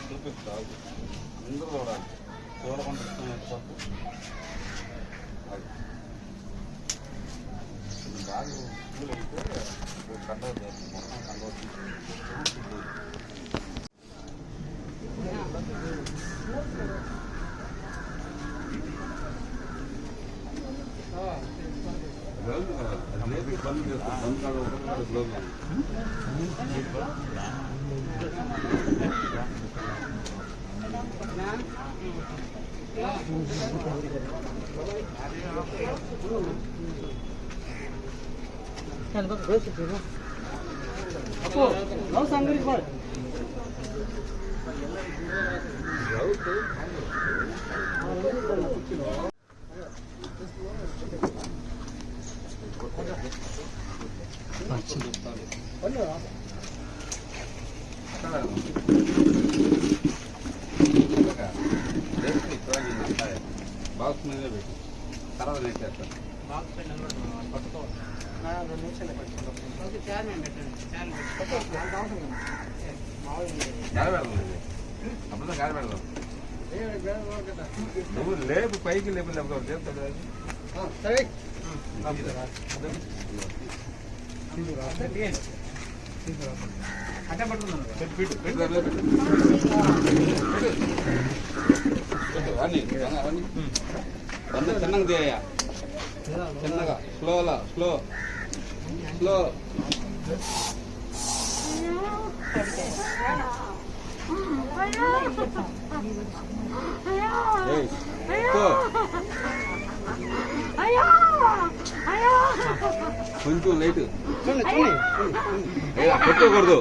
చూపిస్తావు అందరూ చూడాలి చూడకుండా బాగా స్కూల్ అయితే కంట్రోల్ చేస్తుంది మొత్తం కంట్రోల్ బంద్ కాదు బాక్స్ మీద పెట్టి తర్వాత నెక్కేస్తాను అప్పుడు గాలి పెడదాం నువ్వు లేపు పైకి లేపు లేపు చేస్తాడు అంటే పట్టుకున్నాను చిన్నగా తీయ చిన్నగా స్లోలా స్లో స్లో కొంచెం లైట్ పెట్టుకోకూడదు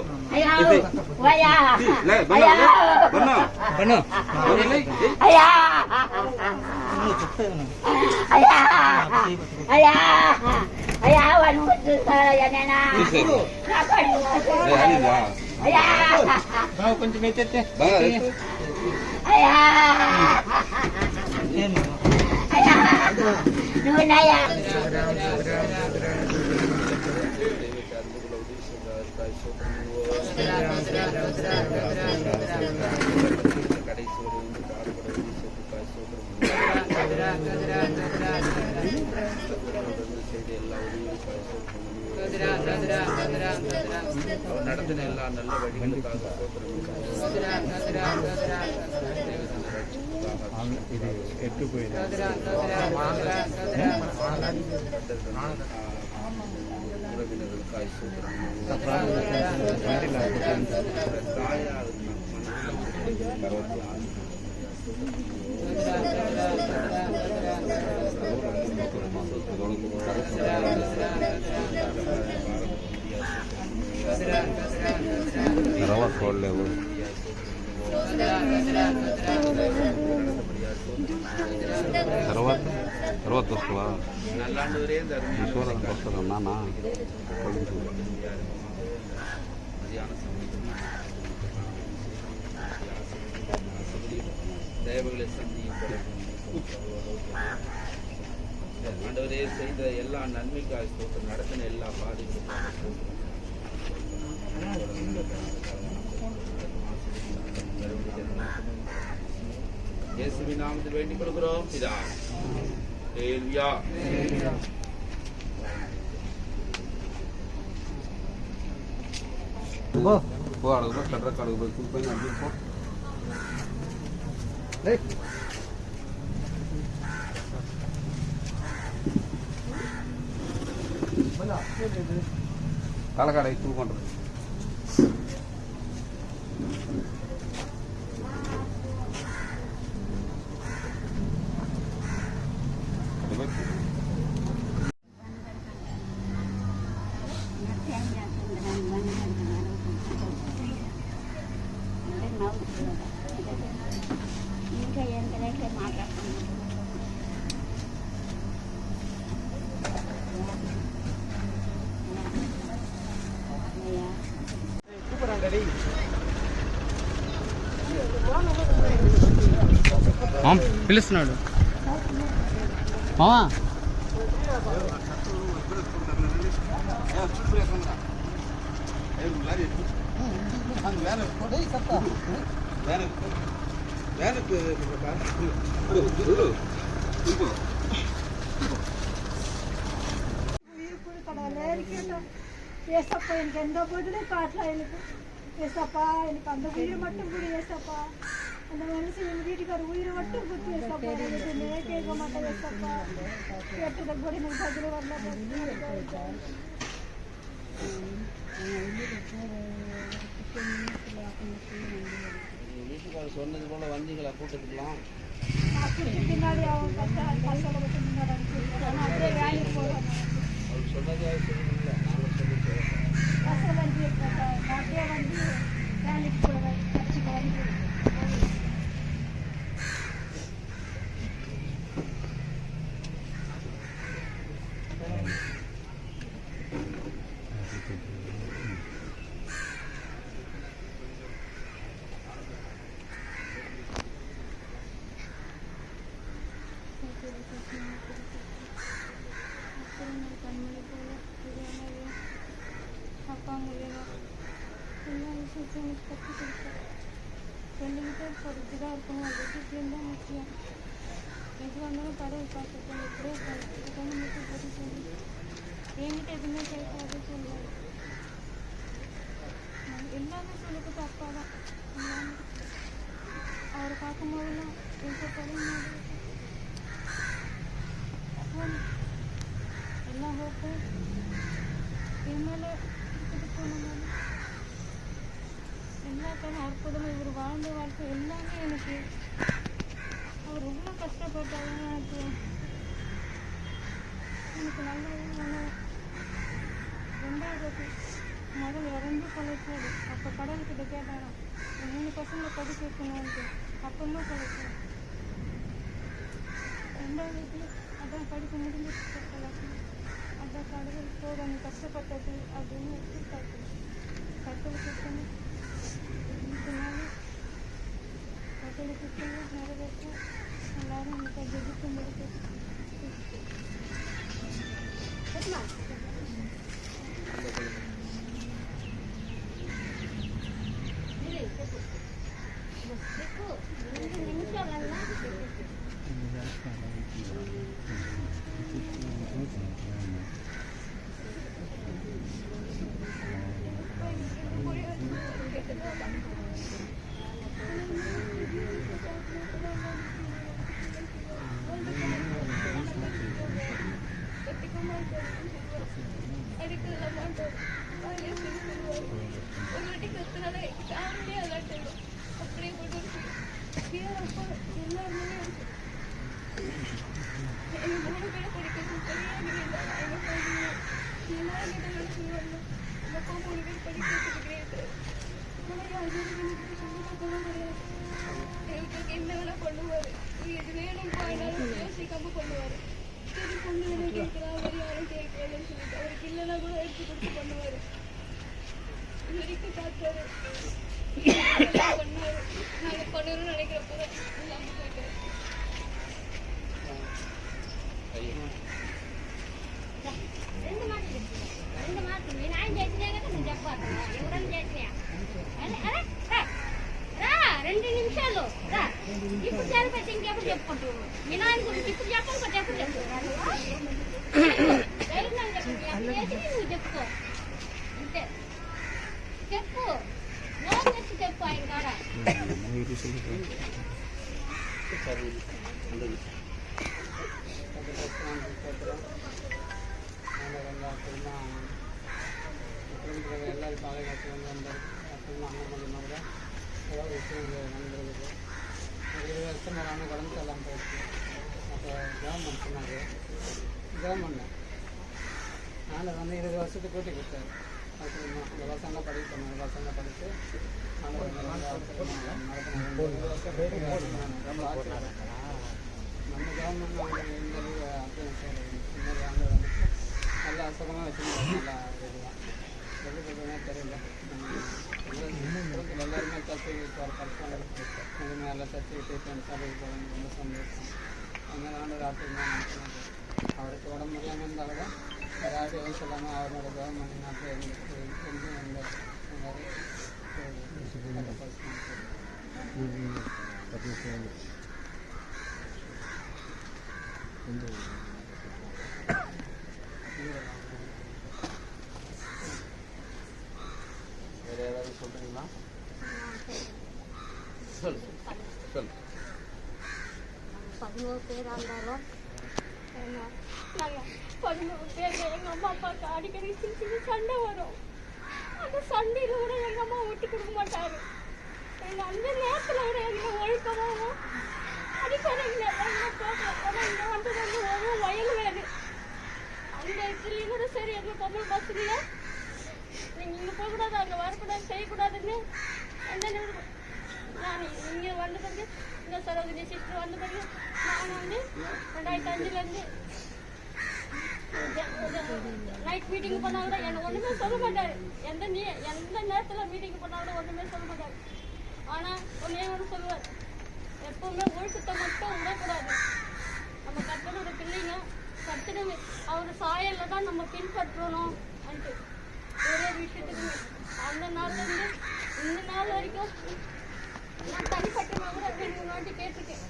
కొంచెం ఎత్తే நடத்தின எல்லா நல்ல வழிகளுக்காக இது கெட்டு போயிடுது உறவினர்களுக்காய் తర్వాత చూడలేవు తర్వాత తర్వాత వస్తావా ఈశ్వరానికి వస్తారా నాన్న தேவகளை ஆண்டவரே செய்த எல்லா நன்மைக்காக ஸ்தோத்திரம் நடத்தின எல்லா பாதிப்புக்காக இயேசுவின் நாமத்தில் வேண்டிக் கொள்கிறோம் பிதா. ஹல்லேலூயா. போ அடகு கட்ற கடுகு போய் குப்பை அடி போ. டேய் மலா காலகாடை தூள் பண்றது పిలుస్తున్నాడు మావా. ஏசப்பா எனக்கு எந்த பதிலும் காட்டலாம் எனக்கு. ஏசப்பா எனக்கு அந்த உயிரை மட்டும் கூட ஏசப்பா. அந்த மனுஷன் எங்கள் வீட்டுக்கார உயிரை மட்டும் கொடுத்து ஏசப்பா. எதுவுமே கேட்க மாட்டேன் ஏசப்பா. கேட்டதை கூட எனக்கு பதில் வரல. வீட்டுக்கார சொன்னது போல வந்தீங்களா கூட்டத்துக்குலாம்? பின்னாடி அவங்க அப்படியே வேலைக்கு போகிறாங்க. அவர் சொன்னதே சொல்லுங்களா? நாங்கள் சொல்லிட்டு அப்படியே வந்து வேலைக்கு போகிறேன். எல்லா விஷயத்தையும் எனக்கு கற்றுக் கொடுத்தேன். சொல்லிக்கிட்டே போகிறது தான் இருக்கணும். அது விஷயம் தான் முக்கியம். எது வந்தாலும் கடவுள் பார்த்துருக்கேன். எப்படியோ பார்த்துருக்கேன்னு மட்டும் போட்டு சொல்லி என்கிட்ட எதுவுமே கேட்காது சொல்லுவார். எல்லாமே சொல்லிக்கிட்டு அப்பா தான் எல்லாமே. அவரை பார்க்கும்போதெல்லாம் எந்த தலையும் எல்லா ஹோப்பும் என் மேலே எடுத்துகிட்டு போன மாதிரி எல்லாத்தையும் அற்புதமாக இவர் வாழ்ந்த வாழ்க்கை எல்லாமே எனக்கு. அவர் ரொம்ப கஷ்டப்பட்டாலும் எனக்கு நல்ல ரெண்டாவது முதல் இறந்து கொலைச்சாரு. அப்போ கடவுள்கிட்ட கேட்டாராம் 3 பசங்களை படிக்க வைக்கணும்ட்டு. அப்பவும் கொலைச்சாரு. ரெண்டாவது அதான் படிக்க முடிஞ்சிட்டு அதான் கடவுள் போதும் நீ கஷ்டப்பட்டது அப்படின்னு எடுத்துக்காட்டு கடவுள் கிட்டணும். கடவுள் கிட்டணும் நிறைவேற்ற எல்லாரும் எனக்கு ஜெபிக்க முடியுது. எல்லாரும் பாதுகாத்து வந்தார். அப்புறமா அண்ணன் பண்ணா கூட ஏதாவது விஷயங்கள் நடந்திருக்குது. ஒரு வருஷம் ஒரு அண்ணன் கடந்து எல்லாம் போயிடுச்சு. அப்போ கவர்மெண்ட் சொன்னார். கவர்மெண்ட் நான் வந்து 20 வருஷத்துக்கு கூட்டி கொடுத்தாரு. அப்புறமா அந்த பசங்களாம் படிக்க சொன்னாங்க. பசங்களாம் படித்து நம்ம கவர்மெண்ட் அவங்க இந்த அப்ளை இந்த ஆண்டு வந்துட்டு நல்லா சுகமாக வச்சுருந்தாங்க. நல்லா இதுதான் சொல்லுறதுனே தெரியல. எல்லாருமே சர்ச்சை படித்தாங்க, இது மேலே சர்ச்சை விட்டு ஃப்ரெண்ட்ஸாக போகணும், ரொம்ப சந்தோஷம். அதனால ஆண்டவர் ஆட்டுதான் நினைக்கிறாங்க. அவருக்கு உடம்பு முடியாமல் இருந்தால் கூட ஏதாவது எதுவும் சொல்லாமல் அவரோட கவர்மெண்ட் நாட்டில் எங்களுக்கு கொஞ்சம் எந்த வேறு ஏதாவது சொல்கிறீங்களா? சொல் சொல். 11 பேராக இருந்தாலும் நாங்கள் 11 பேர் எங்கள் அம்மா அப்பாவுக்கு அடிக்கடி சின்ன சண்டை வரும். அந்த சண்டையில் கூட எங்கள் அம்மா விட்டு கொடுக்க மாட்டார். எங்கள் அந்த நேரத்தில் கூட எங்களை ஒழுக்கமாகவும் அடிப்படையில் எங்களை போட்டோம். ஆனால் இங்கே வந்து ஒரு வயல் வேறு அந்த இதுலேயும் கூட சரி எங்கள் தமிழ் பஸ்ஸுலையே நீங்கள் இங்கே போகக்கூடாது, அங்கே வரக்கூடாது, செய்யக்கூடாதுன்னு எந்த நேரம் நான் இங்கே வந்த பிறகு இந்த சரோஜினி சிஸ்டர் வந்த பிறகு நான் வந்து 2005 நைட் மீட்டிங் பண்ணால் கூட என்னை ஒன்றுமே சொல்ல மாட்டார். எந்த நேரத்தில் மீட்டிங் பண்ணால் கூட ஒன்றுமே சொல்ல மாட்டார். ஆனால் ஒன்றே ஒன்று சொல்லுவார், எப்போவுமே ஒழுக்கத்தை மட்டும் விடக்கூடாது. நம்ம கர்த்தரோட பிள்ளைங்க கர்த்தர் அவர் சாயலில் தான் நம்ம பின்பற்றணும் அன்ட்டு ஒரே விஷயத்துக்கு அந்த நாள்லேருந்து இந்த நாள் வரைக்கும் நான் தனிப்பட்டமாக கூட 2-3 வாட்டி கேட்டிருக்கேன்.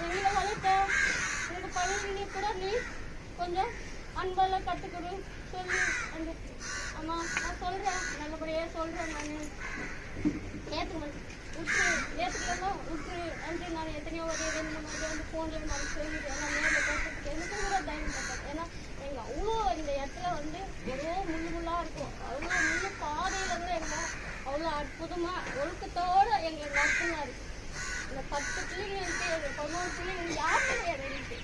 எங்களை வளர்த்த எனக்கு பழகினி கூட நீ கொஞ்சம் அன்பெல்லாம் கற்றுக்கொடு சொல்லி அந்த அம்மா நான் சொல்கிறேன், நல்லபடியாக சொல்கிறேன், நான் ஏற்றுக்கலாம் விட்டு வந்து நான் எத்தனையோ ஒரு 2-3 வாட்டி வந்து ஃபோனில் நான் சொல்லிடுறேன். நான் நேரில் பேசுறதுக்கு எனக்கு கூட தைரியம் பார்த்தேன். ஏன்னா எங்கள் அவ்வளோ இந்த இடத்துல வந்து எவ்வளோ முள்ளாக இருக்கும், அவ்வளோ முள்ளு பாதையில் கூட எங்கள் அவ்வளோ அற்புதமாக ஒழுக்கத்தோடு எங்களை நடத்தினார். இந்த 10 பிள்ளைங்க இருக்கு, 11 பிள்ளைங்க யாருமே கிடையாது எனக்கு.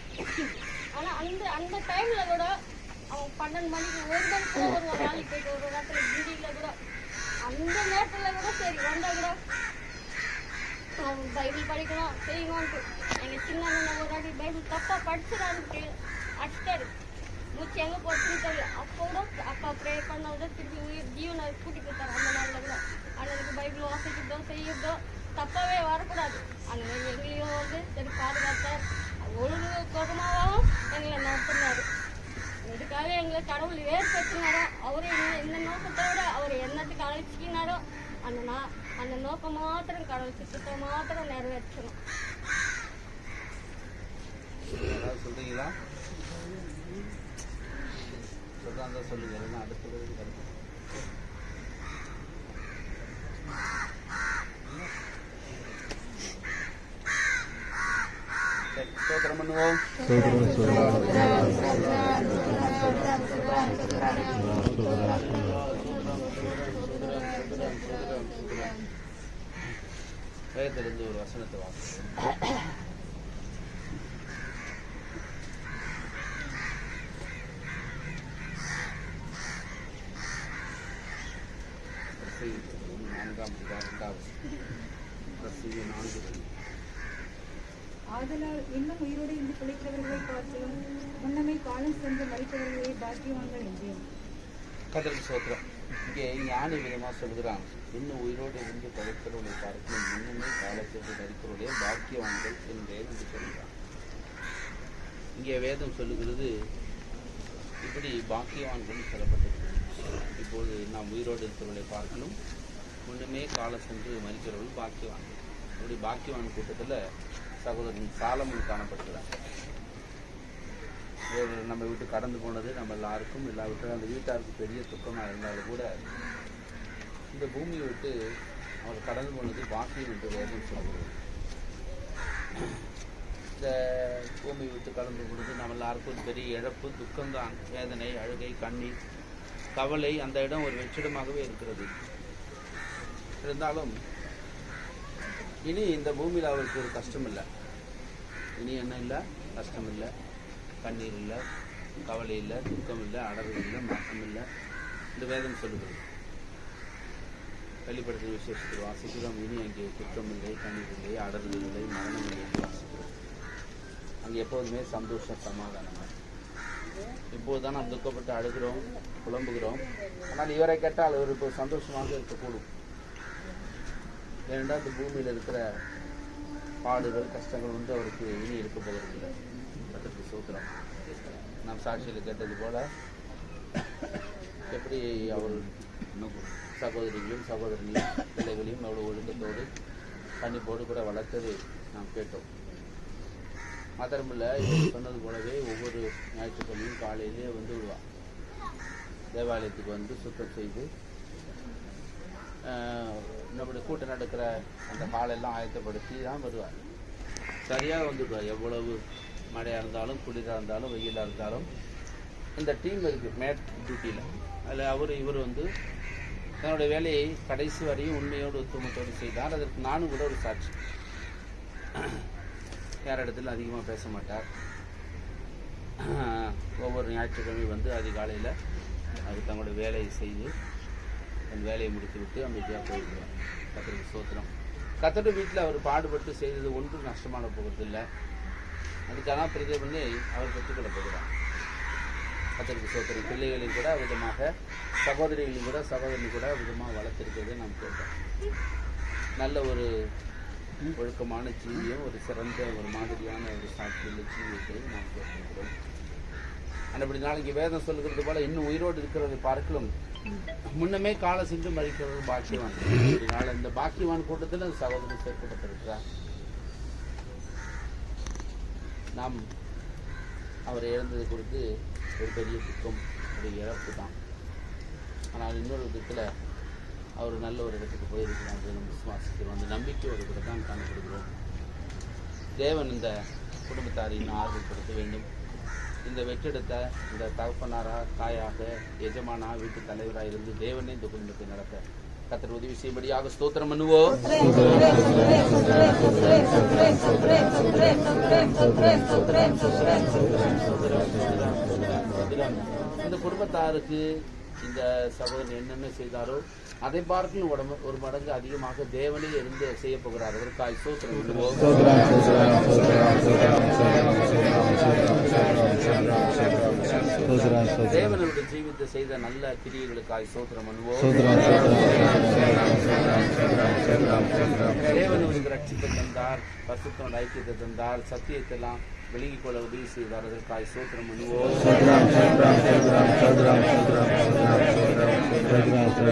ஆனால் அந்த டைமில் கூட அவன் 12 மணிக்கு ஒரு மணி கூட ஒரு வேலைக்கு போயிட்டு ஒரு இடத்துல கிண்டியில் கூட அந்த நேரத்தில் கூட சரி வந்தால் கூட அவன் பைபிள் படிக்கணும் செய்யணும்ட்டு எங்கள் சின்ன அண்ணன் ஒரு வாட்டி பைபிள் தப்பாக படிச்சிடான்ட்டு அடிச்சிட்டாரு. மூச்சு எங்கே போச்சுன்னு தெரியல. அப்போ கூட அப்பா ப்ரே பண்ணதை திருப்பி உயிர் ஜீவனை கூட்டி கொடுத்தாரு. அந்த நாளில் கூட அண்ணனுக்கு பைபிள் வாசிக்கிறதோ செய்யறதோ தப்பாகவே வரக்கூடாது. அண்ணன் எங்களையும் வந்து சரி பாதுகாத்தார். ஒழுங்கு கோபமாகவும் எங்களை நடத்தினார். இதுக்காக எங்களை கடவுள் ஏற்படுத்தினாரோ அவரு இந்த நோக்கத்தோடு அவர் என்னத்துக்கு அழைச்சிக்கினாரோ அந்த நோக்கம் மாத்திரம் கடவுள் சித்தத்தை மாத்திரம் நிறைவேற்றணும். ஏதாவது சொல்கிறீங்களா? சொல்கிறாங்க சொல்லுங்க, இல்லைன்னா அடுத்தது கருத்து. ஸ்தோத்திரம் பண்ணுவோம். வேதத்திலிருந்து ஒரு வசனத்தை வாசிக்கிறேன். ஆதலால் இன்னும் உயிரோடு இருந்து பிழைத்தவர்களை பார்த்தும் முன்னமே காலம் சென்று மறித்தவர்களே பாக்கியவான்கள் என்றேன். கர்த்தருக்கு ஸ்தோத்திரம். இங்கே ஞானி விதமாக சொல்கிறான், இன்னும் உயிரோடு இருந்து பிழைத்தவர்களை பார்க்கும் முன்னமே காலம் சென்று மறித்தவர்களே பாக்கியவான்கள் என்றேன் என்று சொல்கிறான். இங்கே வேதம் சொல்லுகிறது இப்படி பாக்கியவான்கள் சொல்லப்பட்டிருக்கிறது. இப்போது நாம் உயிரோடு இருக்கிறவர்களை பார்க்கணும், முன்னமே காலம் சென்று மறிக்கிறவர்கள் பாக்கியவான்கள். இப்படி பாக்கியவான் கூட்டத்தில் சகோதரன் சாலமன் காணப்படுகிறார். நம்ம விட்டு கடந்து போனது நம்ம எல்லாருக்கும் எல்லாவற்றும் அந்த வீட்டாருக்கு பெரிய துக்கமாக இருந்தாலும் கூட இந்த பூமியை விட்டு அவர் கடந்து போனது பாக்கியம் என்று வேதம் சொல்கிறது. இந்த பூமியை விட்டு கடந்து போனது நம்ம எல்லாருக்கும் பெரிய இழப்பு, துக்கம்தான், வேதனை, அழுகை, கண்ணீர், கவலை. அந்த இடம் ஒரு வெற்றிடமாகவே இருக்கிறது. இருந்தாலும் இனி இந்த பூமியில் அவருக்கு ஒரு கஷ்டம் இல்லை. இனி என்ன இல்லை? கஷ்டம் இல்லை, கண்ணீர் இல்லை, கவலை இல்லை, துக்கம் இல்லை, அடர்வு இல்லை, மாற்றம் இல்லை. இந்த வேதம் சொல்லுகிறது. வெளிப்படுத்தும் விசேஷத்தில் வாசிக்கிறோம், இனி அங்கே குற்றம் இல்லை, கண்ணீர் இல்லை, அடர்வு இல்லை, மரணம் இல்லை என்று வாசிக்கிறோம். அங்கே எப்போதுமே சந்தோஷம், சமாதானம். இப்போது தான் நாம் துக்கப்பட்டு அழுகிறோம், புலம்புகிறோம். ஆனால் இவரை கேட்டால் அவர் இப்போ சந்தோஷமாக இருக்கக்கூடும். ஏனென்றால் இந்த பூமியில் இருக்கிற பாடுகள், கஷ்டங்கள் வந்து அவருக்கு இனி இருக்க போவதில்லை. அதற்கு சூத்திரம். நாம் சாட்சியில் கேட்டது போல எப்படி அவர் சகோதரிகளையும் சகோதரனையும் பிள்ளைகளையும் அவ்வளோ ஒழுக்கத்தோடு கண்டிப்போடு கூட வளர்த்தது நாம் கேட்டோம். மாத்திரமில்லை, இவர் சொன்னது போலவே ஒவ்வொரு ஞாயிற்றுக்கிழமையும் காலையிலே வந்து விடுவார். தேவாலயத்துக்கு வந்து சுத்தம் செய்து நம்முடைய கூட்டம் நடக்கிற அந்த காலெல்லாம் ஆயத்தப்படுத்தி தான் வருவார். சரியாக வந்துடுவார். எவ்வளவு மழையாக இருந்தாலும், குளிராக இருந்தாலும், வெயிலாக இருந்தாலும். இந்த டீம் இருக்குது மேட் டியூட்டியில். அதில் இவர் வந்து தன்னுடைய வேலையை கடைசி வரையும் உண்மையோடு ஒத்துமத்தோடு செய்தார். அதற்கு நானும் கூட ஒரு சாட்சி. யார் இடத்துல அதிகமாக பேச மாட்டார். ஒவ்வொரு ஞாயிற்றுக்கிழமை வந்து அதிகாலையில் அது தங்களுடைய வேலையை செய்து அந்த வேலையை முடித்து விட்டு அமைதியாக போயிருக்கிறார். கர்த்தருக்கு ஸ்தோத்திரம். கர்த்தருடைய வீட்டில் அவர் பாடுபட்டு செய்தது ஒன்றும் நஷ்டமான போகிறதில்லை. அதுக்கான பிரதிபலனை அவர் பெற்றுக்கொள்ள போகிறார். கர்த்தருக்கு ஸ்தோத்திரம். பிள்ளைகளையும் கூட விதமாக, சகோதரிகளையும் கூட சகோதரனையும் கூட விதமாக வளர்த்திருக்கிறதை நாம் கேட்டோம். நல்ல ஒரு ஒழுக்கமான ஜீவியம், ஒரு சிறந்த ஒரு மாதிரியான ஒரு சாட்சியுள்ள ஜீவியத்தை நாம் கேட்டிருக்கிறோம். அப்படி நாளைக்கு வேதம் சொல்லுகிறது போல இன்னும் உயிரோடு இருக்கிறதை பார்க்கலும் முன்னமே கால சென்று மறிக்கிறது பாக்கியவான். இதனால் இந்த பாக்கியவான் கூட்டத்தில் சகோதரன் சேர்க்கப்பட்டிருக்கிறார். நாம் அவரை இழந்தது குறித்து ஒரு பெரிய துக்கம், ஒரு இழப்பு தான். ஆனால் இன்னொரு விதத்தில் அவர் நல்ல ஒரு இடத்துக்கு போயிருக்கிறார். நம்ம விசுவாசிக்கிறோம். அந்த நம்பிக்கை ஒரு கூட தான் காணப்படுகிறோம். தேவன் இந்த குடும்பத்தாரின் ஆர்வப்படுத்த வேண்டும். இந்த வெற்றெடுத்த இந்த தகப்பனாராக, தாயாக, எஜமானா, வீட்டு தலைவராக இருந்து தேவனே இந்த குடும்பத்தை நடத்த கர்த்தர் உதவி செய்யும்படியாக ஸ்தோத்திரம் பண்ணுவோம். இந்த குடும்பத்தாருக்கு இந்த சகோதரன் என்னென்ன செய்தாரோ அதை பார்க்கும் ஒரு மடங்கு அதிகமாக தேவனே இருந்து செய்ய போகிறார். அதற்காக ஸ்தோத்திரம் பண்ணுவோம். தேவனுடைய ஜீவித்தை செய்த நல்ல கிரியைகளுக்காக ஸ்தோத்திரம் பண்ணுவோம். தேவனுக்கு ரட்சிப்பை தந்தார், பரிசுத்தோட ஐக்கியத்தை தந்தார், சத்தியத்தை எல்லாம் விலகிக் கொள்ள உதவி செய்தார். அதற்காக ஸ்தோத்திரம் பண்ணுவோம்.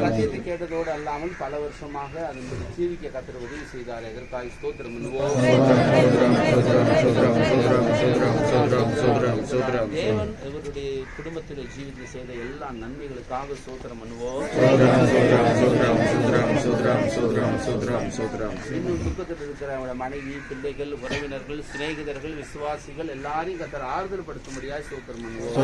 சத்தியத்தை கேட்டதோடு அல்லாமல் பல வருஷமாக அதன்படி ஜீவிக்க கர்த்தர் உதவி செய்தார். அதற்காக ஸ்தோத்திரம் பண்ணுவோம். தேவன் இவருடைய குடும்பத்தில் ஜீவித்து செய்த எல்லா நன்மைகளுக்காக ஸ்தோத்திரம் பண்ணுவோம். இன்னும் துக்கத்தில் இருக்கிற அவங்களோட மனைவி, பிள்ளைகள், உறவினர்கள், சிநேகிதர்கள், விசுவாசிகள் எல்லாரையும் கர்த்தர் ஆறுதல் படுத்தும்படியாக ஸ்தோத்திரம் பண்ணுவோம்.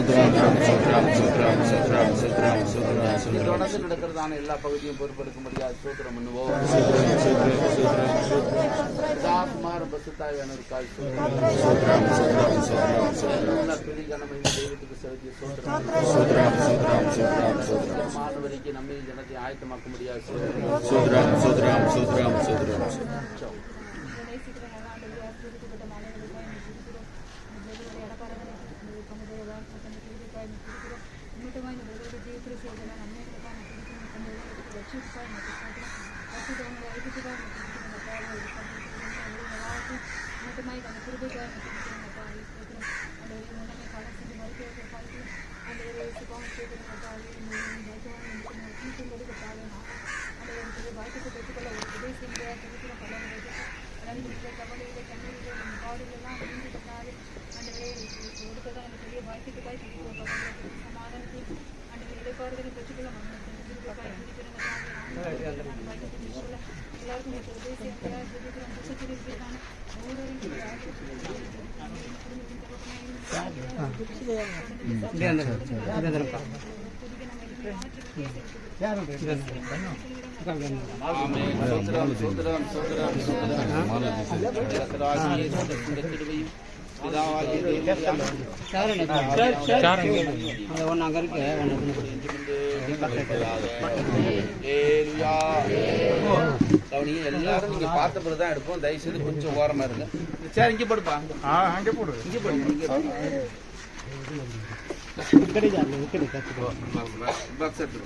தொடர்ந்து நடக்கிறதான எல்லா பகுதியும் பொறுப்பெடுக்கும்படியாக ஸ்தோத்திரம் பண்ணுவோம். மாணவரிக்கு நம்மை ஜனத்தை ஆயத்தமாக்க முடியாது. எல்லாரும் நீங்க பார்த்த பிறகுதான் எடுப்போம். தயவுசெய்து கொஞ்சம் ஓரமா இருங்க. சரி, இங்க போடுப்பா. அங்கே போடு. இங்க போடு. பாக்ஸ் எடுத்து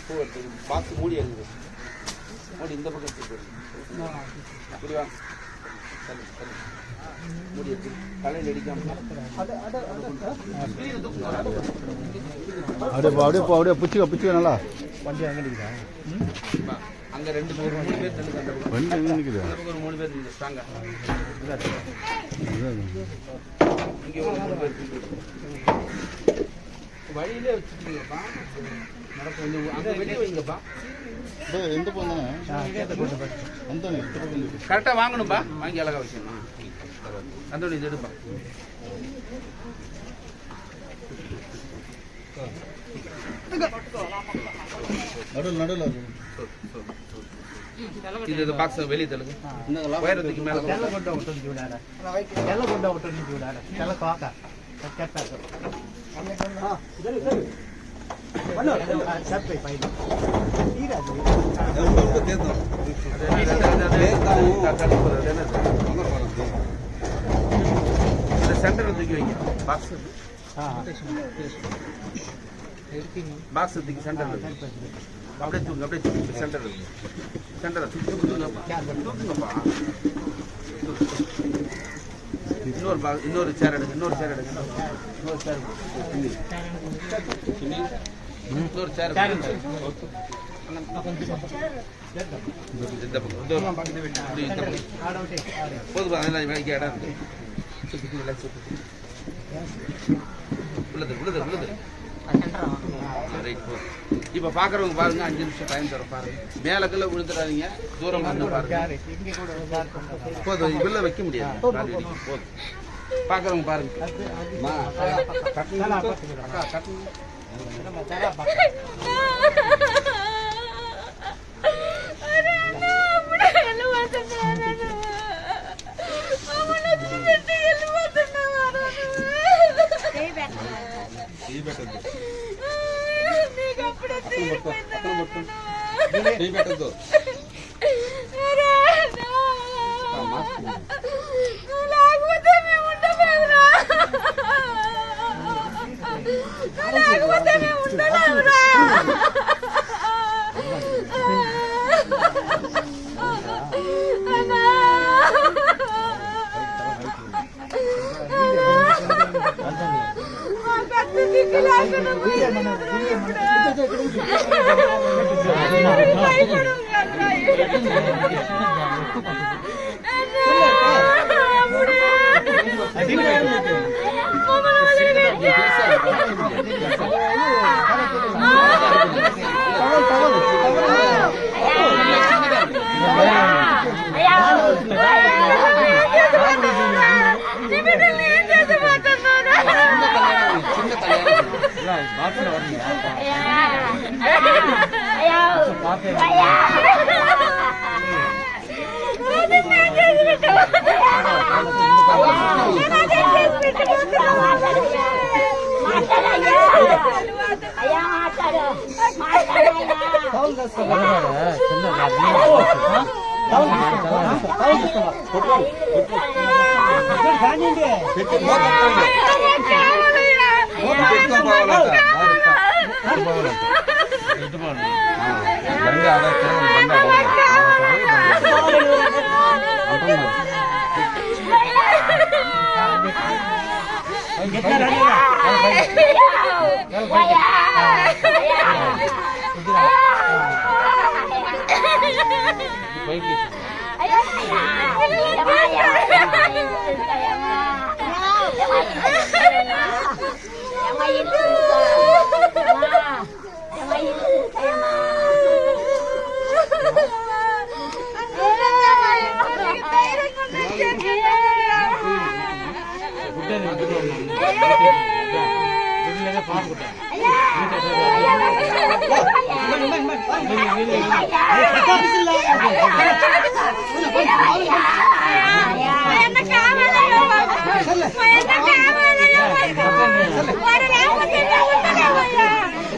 பூ எடுத்து பாக்ஸ் மூடி எடுத்து மூடி இந்த பக்கம் எடுத்து புரியுவா மூடி எடுத்து தலையில் அடிக்காம அப்படியே பிடிச்சிக்க நல்லா வண்டி அங்கே நிற்குதா அங்கே 2 பேர் 3 பேர் வண்டி எங்கே நிற்குது அந்த பக்கம் ஒரு 3 பேர் நிற்குது ஸ்ட்ராங்காக இங்கே ஒரு 3 பேர் வழியிலே வச்சுருக்கீங்கப்பா நடக்க கொஞ்சம் அங்கே வெளியே வைங்கப்பா எந்த போன கரெக்டாக வாங்கணும்ப்பா வாங்கி அழகாக வைக்கணும் அதோட இது எடுப்பா நடுவில் இது பாக்ஸ் வெளியே தள்ளுங்க உயரத்துக்கு மேலே சென்டர் தூக்கி வைங்க பாக்ஸ் பாக்ஸ் தூக்கி சென்டர் அப்படியே தூங்க அப்படியே தூக்கி சென்டர் சென்டரை தூக்குங்கப்பா இன்னொரு சேர் எடுங்க இன்னொரு சேர் எடுங்க இன்னொரு சேர் இன்னொரு சேர் போதுப்பா அதெல்லாம் வேலைக்கு இடம் உள்ளது உள்ளது உள்ளது ரைட் போதும் இப்போ பார்க்குறவங்க பாருங்க 5 நிமிஷம் டைம் தர பாருங்க மேலக்கெல்லாம் விழுந்துடாதீங்க தூரமாக இருந்து பாருங்க போதும் வெளில வைக்க முடியாது போதும் பார்க்குறவங்க பாருங்க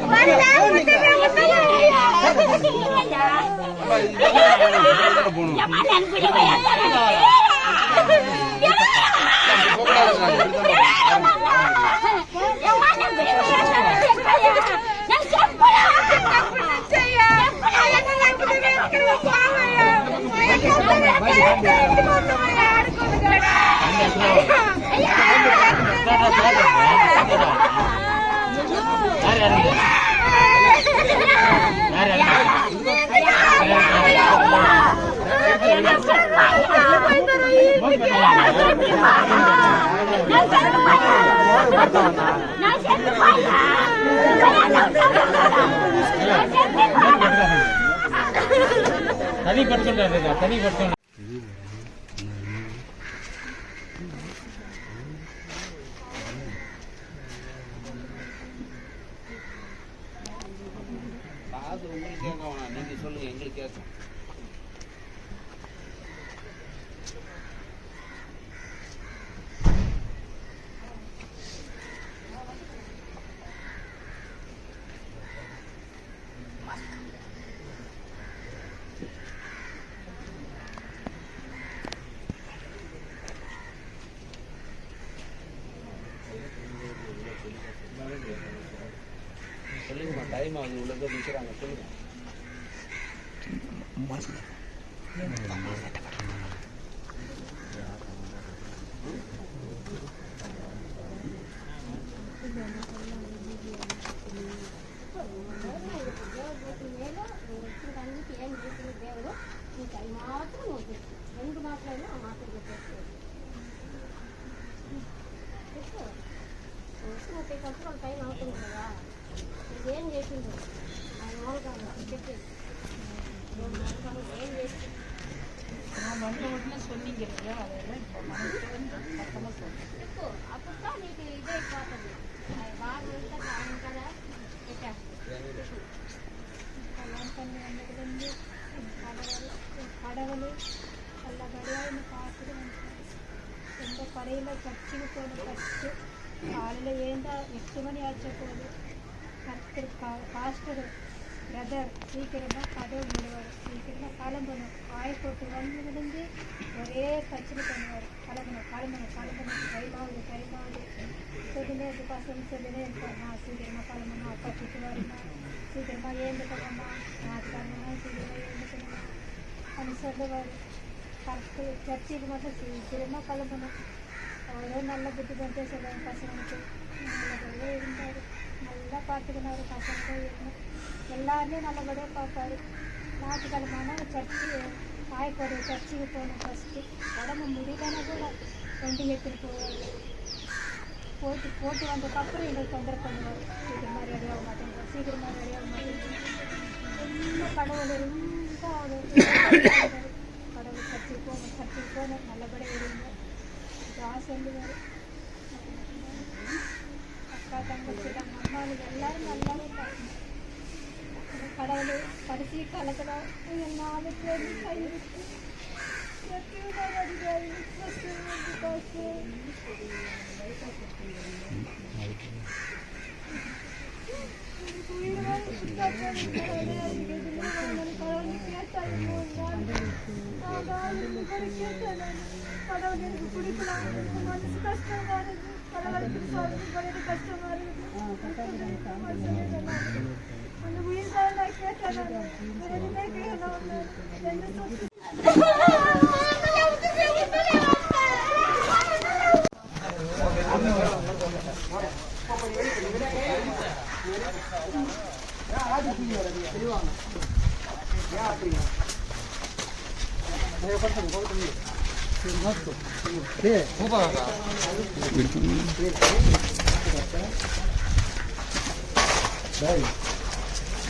What தனி படுத்துட்டாரு தனி படுத்து காது உங்களுக்கு கேட்க வேணாம், நீங்க சொல்லுங்க, எங்களுக்கு கேட்கும். சொல்லுங்கம்மா, டைம் ஆகுது, உள்ள போய் நிற்கிறாங்க, சொல்லுங்க. టైం అవుతుంది కదా, ఏం చేసిండు ఆయన మోకాలు చెప్పి ఏం చేసి అప్పుడు నీకు ఇదే అయిపోతుంది బాగా ఆయన కదా పెట్టా கடவுளே நல்லபடியாக பார்த்துட்டு எந்த கடையில் கட்சிக்கு போன ஃபஸ்ட்டு காலையில் ஏந்தா 8 மணி ஆச்ச போது கர்த்தர் பாஸ்டர் பிரதர் சீக்கிரமாக கதவு விடுவார், சீக்கிரமாக கிளம்பணும், காய போட்டு வந்ததுலேருந்து ஒரே கட்சியில் பண்ணுவார். கிளம்பணும் டைமாகுது சொல்லுங்க, இது பசங்க சொல்லுங்க, நான் சீக்கிரமாக கிளம்பணும், அப்பா திட்டுவாருமா, சீக்கிரமாக ஏந்துக்கணும்மா, நான் கிளம்புனா சீக்கிரமாக ஏந்துக்கணுமா அப்படின்னு சொல்லுவார். கரெக்டு சர்ச்சுக்கு மட்டும் சீக்கிரமாக கிளம்பணும். அவரே நல்ல புத்தி பண்ணிட்டே சொல்லுவாங்க பசங்களுக்கு. நல்லபடியாக இருந்தார், நல்லா பார்த்துக்கினாரு, பசங்க இருந்தோம் எல்லாருமே நல்லபடியாக பார்ப்பாரு. ஞாயிற்றுக்கிழமைனா சர்ச்சு காயப்போடு சர்ச்சுக்கு போகணும். ஃபஸ்ட்டு உடம்பு முடியலன்னா கூட வண்டி எடுத்துகிட்டு போவார். போட்டு வந்ததுக்கப்புறம் எங்களுக்கு தொந்தரவு பண்ணுவார், சீக்கிரமாக ரெடியாக மாட்டேங்கிறார். ரொம்ப கடவுள் ரொம்ப கடவுள் சர்ச்சுக்கு போகணும் நல்லபடியாக இருங்க சொல்லுவார். அக்கா தங்கச்சி நம்ம அம்மாவுக்கு எல்லாரும் நல்லாவே பார்க்கணும். கடவுள் கடைசி காலத்தில் எல்லாரும் கைவிட்டு கடவுள் எனக்கு பிடிக்கலாம், மனசு கஷ்டமா இருக்கு, கடவுளுக்கு சொல்றது கஷ்டமா இருக்கு. அந்த உயிர்கால நான் கேட்டேன், எதுவுமே கேட்கணும்.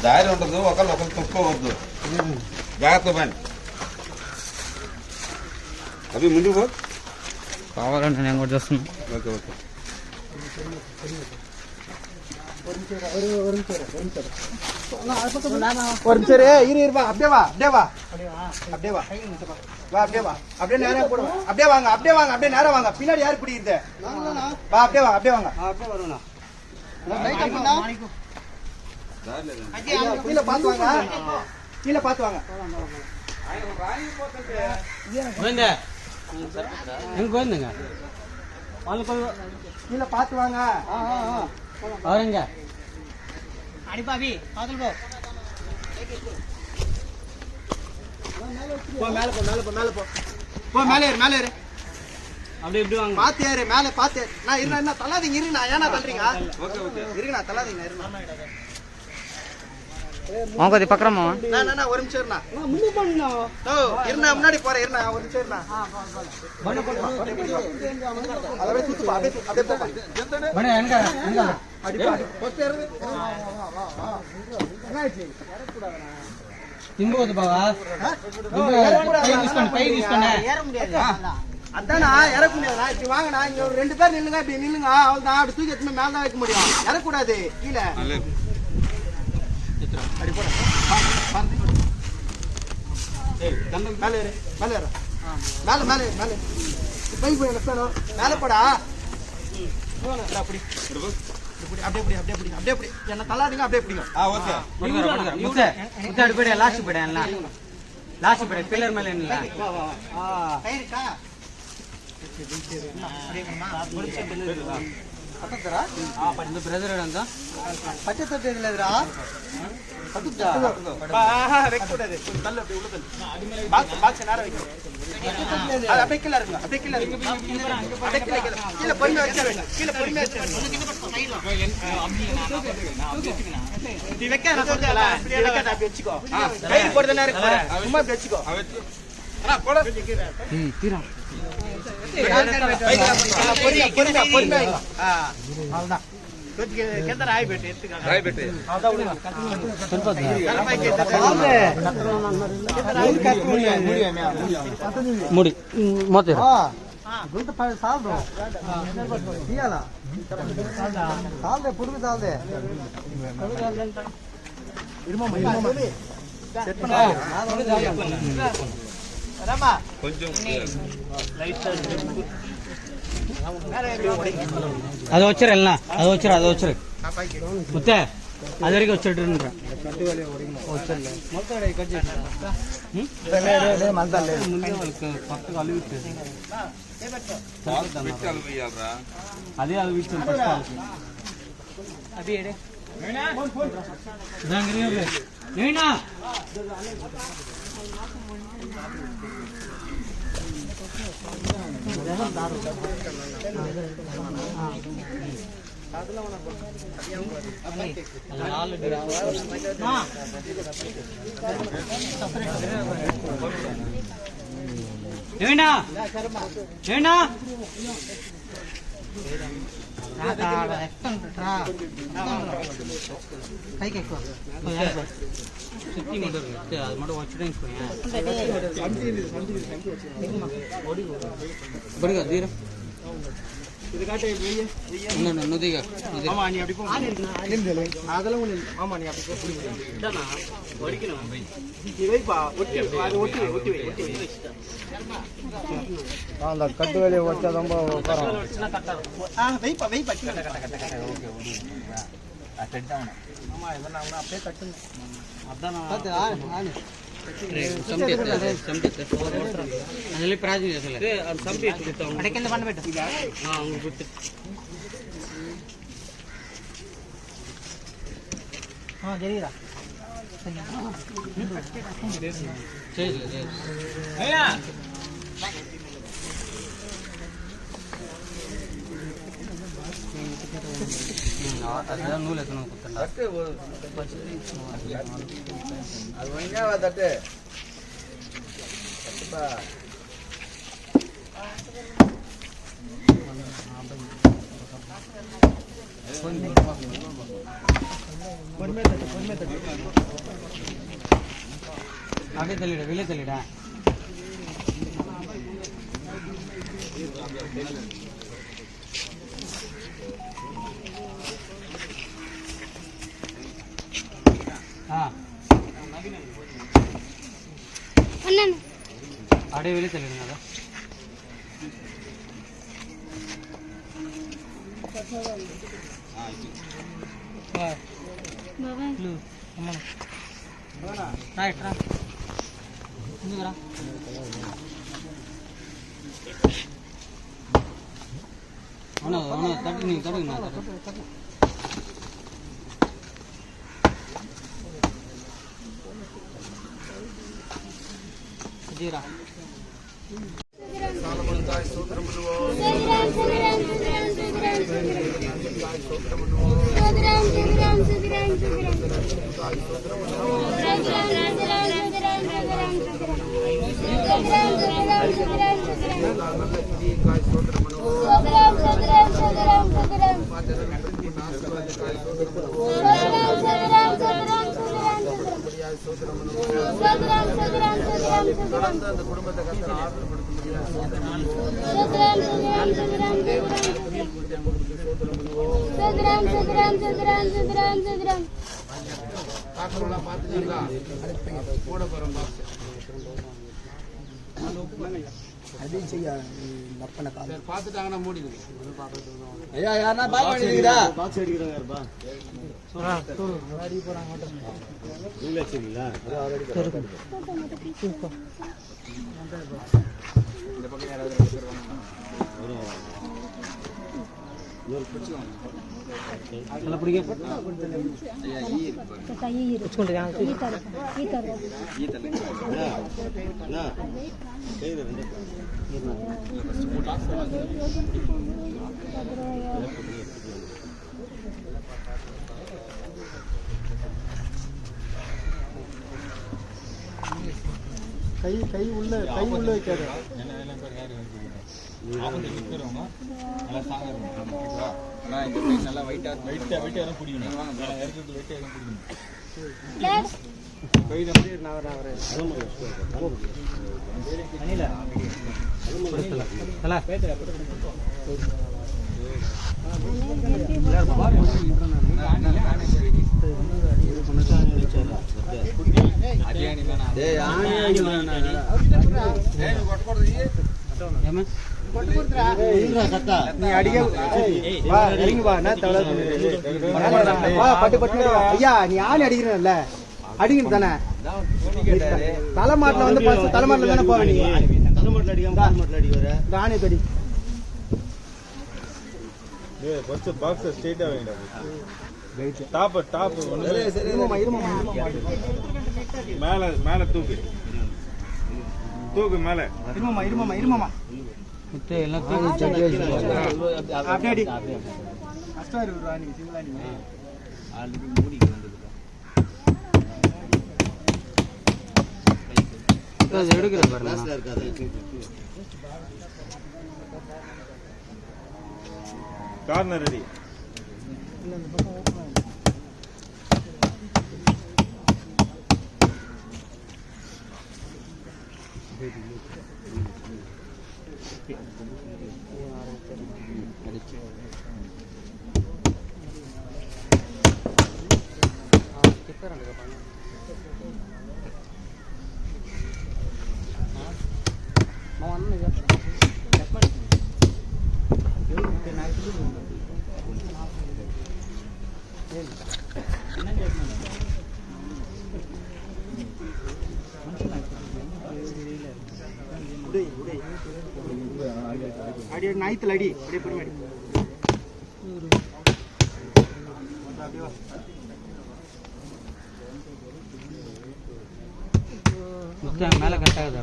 దారి ఉండదు, ఒకరు తొక్కోవద్దు, జాగ్రత్త పని. అవి ముందుకు కావాలంటే నేను కూడా చేస్తున్నాను. Okay okay. ஒரு நிமிஷம் இருப்பா, அப்படியே வா அப்படியே வா அப்படியே வா வா அப்படியே வா, அப்படியே நேரா கூட அப்படியே வாங்க அப்படியே நேரா வாங்க. பின்னாடி யாரு பிடிக்குது? வா அப்படியே வாங்க அப்படியே வருவா. கீழே பார்த்து வாங்க గోవిందా ఏం గోవిందంగా వాళ్ళు கீழே பார்த்து வாங்க. அவருங்க அடிப்பாவி பாத்துல போ போ மேலே போ மேலே போ மேலே போ போ மேலே ஏறு மேலே ஏறு. அப்படி இப்படி வாங்க பார்த்து ஏறு மேலே பார்த்து ஏறு. நான் இருண்ணா என்ன தள்ளாதீங்க இருண்ணா ஏன்னா தள்ளுறீங்க? இருங்கண்ணா தள்ளாதீங்க இருண்ணா. கொதி பக்கறமா நான் ஒரு நிமிஷம் இருண்ணா. முன்னாடி பண்ணா இருண்ணா முன்னாடி போறேன் இருண்ணா ஒரு நிமிஷம் இருண்ணா. அதவே சுத்துப்பா அப்படியே போப்பா. பண எங்க அடிப்பா போத்து ஏறு. திம்போது பாவா பை யூஸ் பண்ண ஏற முடியாது அதானா இறக்க முடியாதுண்ணா. இப்படி வாங்கண்ணா இங்க ஒரு 2 பேர் நில்லுங்க. இப்படி நில்லுங்க அவ்வளவுதான். அப்படி தூக்கி எடுத்து மேல தான் வைக்க முடியும். இறக்கூடாது கீழே. அடி போட மேலே ஏறு மேலே ஏறு மேலே மேலே மேலே பைக் போய் மேலே போடா. அப்படி அப்படியே அப்படி என்ன தள்ளாதீங்க. அப்படியே பிடிங்க. முத்த அடிப்படை லாஸ்ட் படை எல்லாம் லாஸ்ட் படை பில்லர் மேல இல்ல கயிறுக்கா இந்த பிரதர் அந்த பச்சை தொட்டு இல்லதுடா. வைக்கக்கூடாது. தள்ளு அப்படி உள்ள தள்ளு. பாக்ஸ் நேரம் வைக்கணும். அது அப்படியே கீழே இருக்குங்க. அப்படியே கீழே இருக்கு. கீழே பொறுமையா வச்சா வேணும். கீழே பொறுமையா வச்சா வேணும். இப்படி வைக்க நான் சொல்றேன்ல. இப்படி வைக்காத அப்படி வச்சுக்கோ. கயிறு போடுற நேரம் இருக்கு பாரு. சும்மா இப்படி வச்சுக்கோ. தீரா பொறுமையா அவ்வளவுதான். முடி மொத்த அது வச்சிரு எல்லாம் அது வச்சிரு முத்த அது வரைக்கும் வச்சுட்டுன்றேன் அதே அது வீட்டு கைக்கு ఎక్కువ சுத்தி மட்டும் இருக்கு அது மட்டும் வச்சுட்டேன் பாருங்க தீரம் இது காட்டு வெளியே இன்னொன்னு நுதிக ஆமா நீ அப்படி போ. அதெல்லாம் ஒண்ணு இல்லை. ஆமா நீ அப்படி போ. இதானா வடிக்கணும் நீ வைப்பா. ஒட்டி அது ஒட்டி வை. அந்த கட்டு வேலையை வச்சா ரொம்ப வைப்பா ஆமா இதெல்லாம் அப்படியே கட்டுங்க. அதான் ಅದರಲ್ಲಿ ಪ್ರಾಜೆಕ್ಟ್ ಇದೆ ಅದು ಸಂಪೇಟ್ ಅಡಕೆಂದ ಬಂದ್ಬಿಟ್ಟು ಅವ್ನು ಗೊತ್ತು ಹಾಂ ಜರೀರಾ ಸರಿ ಅದೆಲ್ಲ ನೂಲು ಎತ್ತನ ಗೊತ್ತಲ್ಲ அது ஒழுங்காவா தட்டு ಹಾಗೆ ತಲ್ಲಿಡ ವಿಲೆ ತಲ್ಲಿಡ அடே வெளியே தள்ளிடுங்க அவனை தட்டு நீங்கள் தட்டுங்கண்ணா ஜீரா அந்த குடும்பத்தை கத்தர் பார்த்துட்டீங்களா கூட போறோம் பார்த்துட்டாங்கன்னா மூடிடுங்க. ஐயா யாருன்னா பாய் பண்ணிக்கிறா பாக்ஸ் அடிக்கிறாங்கப்பா. நீங்க வச்சிருக்கீங்களா? இந்த பக்கம் யாராவது நல்லா பிடிக்க கை உள்ள வைக்காது. நல்லா வெயிட்டா எல்லாம் பிடிக்கணும். நீ அடிக்க ஐயா நீ ஆளு அடிக்கிறல்ல அடிக்கணும் தானே. தலைமாட்டில் வந்து தலைமாட்டில் தானே போவ. நீ தலைமாட்டில் அடிக்காம தலைமாட்டில் அடிக்கிற தானே கடி பாக்ஸ் ஸ்ட்ரெயிட்டா வைங்க. டாப் மேல தூக்கு மேல இருமாமா எல்லாம் அப்படியே எடுக்கிற பாருங்க. Corner ready. அடி நாய்த்துல அடி அப்படியே பொறுமை மேல கட் ஆகுது.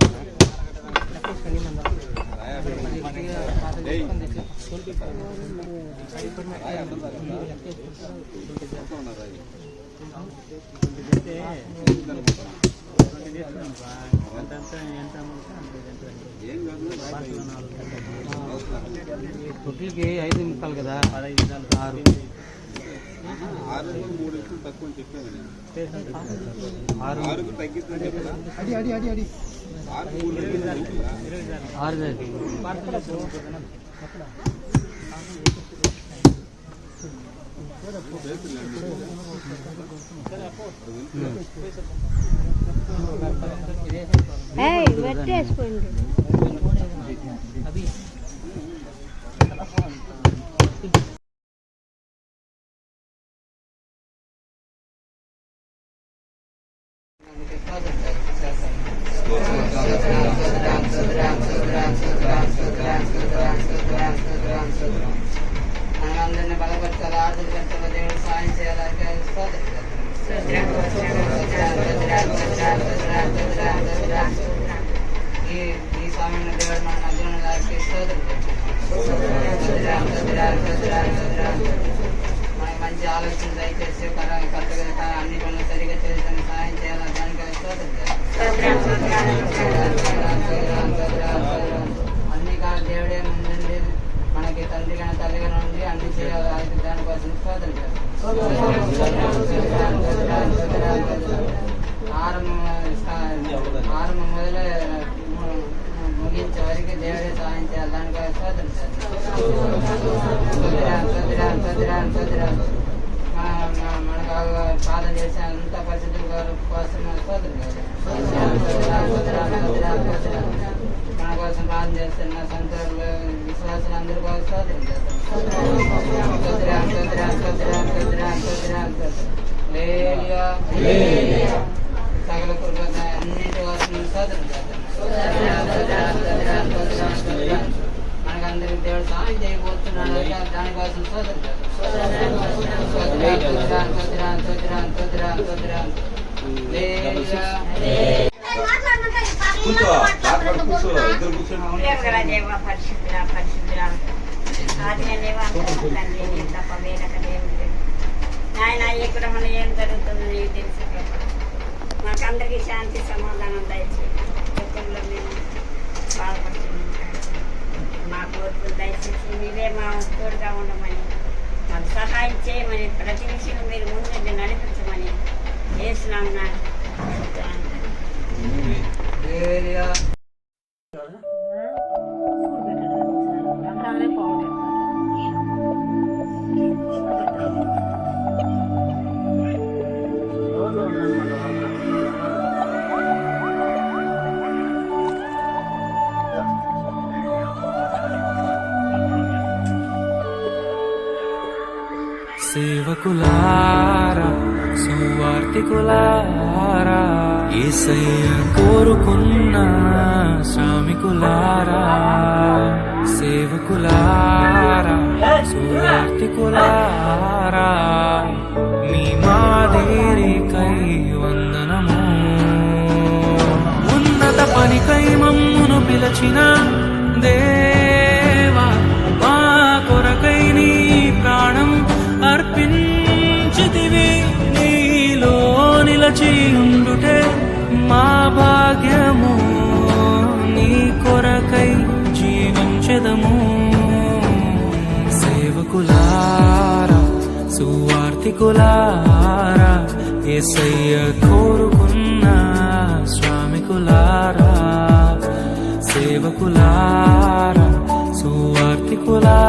కొట్లకి 5 కదా 6 తక్కువ చెప్పాను. 6 తగ్గిస్తుంది. అడి 6 వెట్టేసుకోండి. Stores అందరినీ బలపరచాలి, ఆర్థిక కర్తవ్య దేవుడు సాయం చేయాలి. ఈ స్వామిని దేవుడు మన మధ్యలో దానికి మనకి మంచి ఆలోచన దయచేసి కర్తవ్య అన్ని పనులు సరిగా చేయడానికి సాయం చేయాలి. దానికి అన్ని కాదు దేవుడే ముందుండి మనకి తండ్రిగా తల్లిగా ఉండి అన్ని చేయాలి. దానికోసం ఆరంభం మొదలే ముగించే వరకు దేవుడే సాయం చేయాలి. దానికోసం మనకు ప్రార్థన చేసే అంత పరిస్థితుల కోసం మన కోసం ప్రార్థన చేస్తున్న సంతోషులు విశ్వాసులు అందరి కోసం సకల కృప అన్నింటి కోసం మనకందరికి దేవుడు సాయం చేయబోతున్నాడు. దానికోసం ఆయన ఎక్కడ మనం ఏం జరుగుతుందో నీకు తెలుసు. మాకందరికీ శాంతి సమాధానం దయచేసి ఎక్కడ మేము బాధపడుతున్నాం. మా కోరికలు దయచేసి మీరే మా తోడుగా ఉండమని, మాకు సహాయం చేయమని, ప్రతి విషయం మీరు ముందు నడిపించమని చేసినాం. సేవకులారా సువార్తికులారా యేసయ్య కోరుకున్న శ్రామికులారా సేవకులారా సువార్తికులారా మీ మాదిరికై వందనము ఉన్నత పనికై మమ్మును పిలచిన దేవా మా కొరకై నీ ప్రాణం అర్పించితివి నీలో నిలచి ఉండుటే మా భాగ్యము నీ కొరకై జీవించెదము సేవకులారా సువార్తికులారా యేసయ్య కోరుకున్న శ్రామికులారా సేవకులారా సువార్తికులారా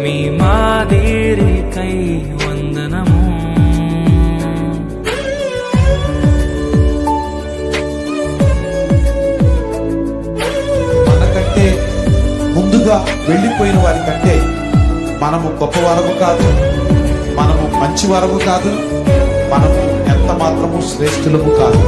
మీ మాదిరికై వందనము మనకంటే ముందుగా వెళ్ళిపోయిన వారి కంటే మనము గొప్పవారము కాదు, మనము మంచివారము కాదు, మనము ఎంత మాత్రము శ్రేష్ఠులము కాదు.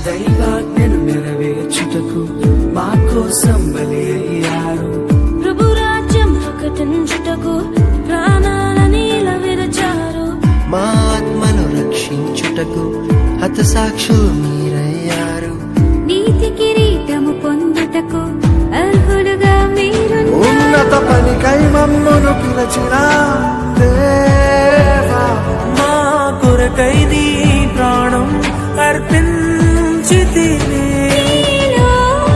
దైవాజ్ఞను నెరవేర్చుటకు మా కోసం బలి అయ్యారు. ప్రభు రాజ్యం ప్రకటించుటకు ప్రాణాలని విరచారు. మా ఆత్మను రక్షించుటకు హతసాక్షులు మీరయ్యారు. నీతి కిరీటము పొందుటకు అర్హులుగా మీరు ఉన్నత పనికై మమ్మును పిలచిన దేవా మా కొరకై నీ ప్రాణం అర్పించితివి నీలో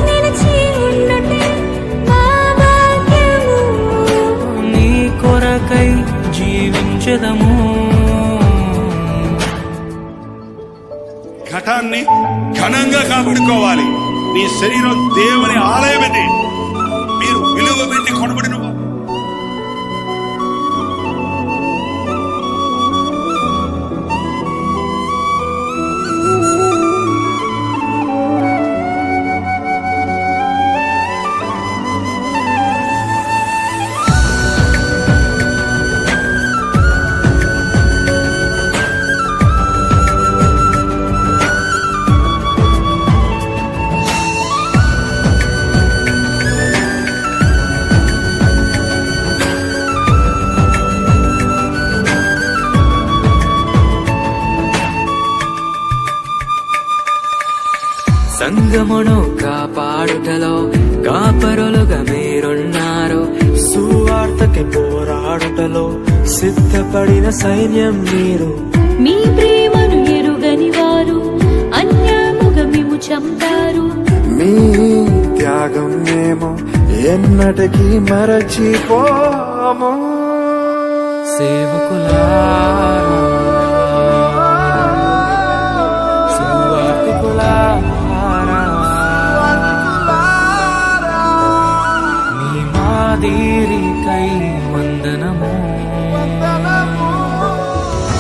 నిలిచి ఉండుటే మా భాగ్యము నీ కొరకై జీవించెదము ఘటాన్ని ఘనంగా కాపాడుకోవాలి. నీ శరీరం దేవుని ఆలయమని మీరు విలువ కొనబడి నువ్వు సంగమును కాపాడుటలో కాపరులుగా మీరున్నారు. సువార్తకి పోరాడుటలో సిద్ధపడిన సైన్యం మీరు. మీ ప్రేమను ఎరుగని వారు అన్యాయముగా మేము చంపారు. మీ త్యాగం మేము ఎన్నటికీ మరచిపోము. సేవకులారా, సువార్తికులారా, మీ మాదిరికై వందనము.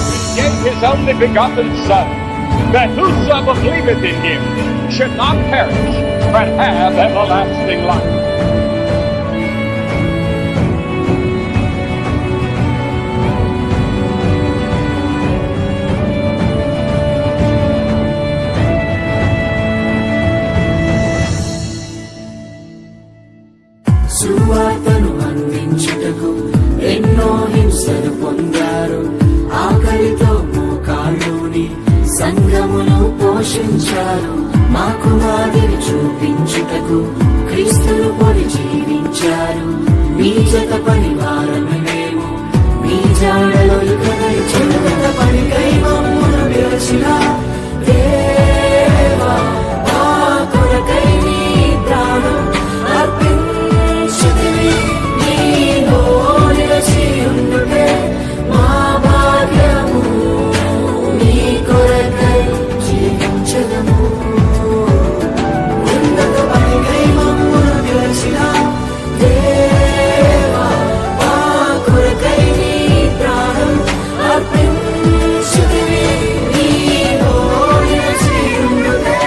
He gave his only begotten Son, that whosoever believeth in him should not perish, but have everlasting life. సువార్తను అందించుటకు ఎన్నో హింసలు పొందారు. ఆకలితో మోకాళ్ళుని సంఘమును పోషించారు. మాకు మాదిరి చూపించుటకు క్రీస్తును పొడి జీవించారు. మీ జత పరివారము మేము, మీ జాడలో ఇక చెడుగత పనికై మమ్మును విరచిన దేవా, మా కొరకై నీ ప్రాణం అర్పించుతివి. నీలో నిలిచి ఉండుటే మా భాగ్యము, నీ కొరకై జీవించదము. ఉన్నత పనికై మమ్మును విరచిన దేవా, మా కొరకై నీ ప్రాణం అర్పించుతివి. నీలో నిలిచి ఉండుటే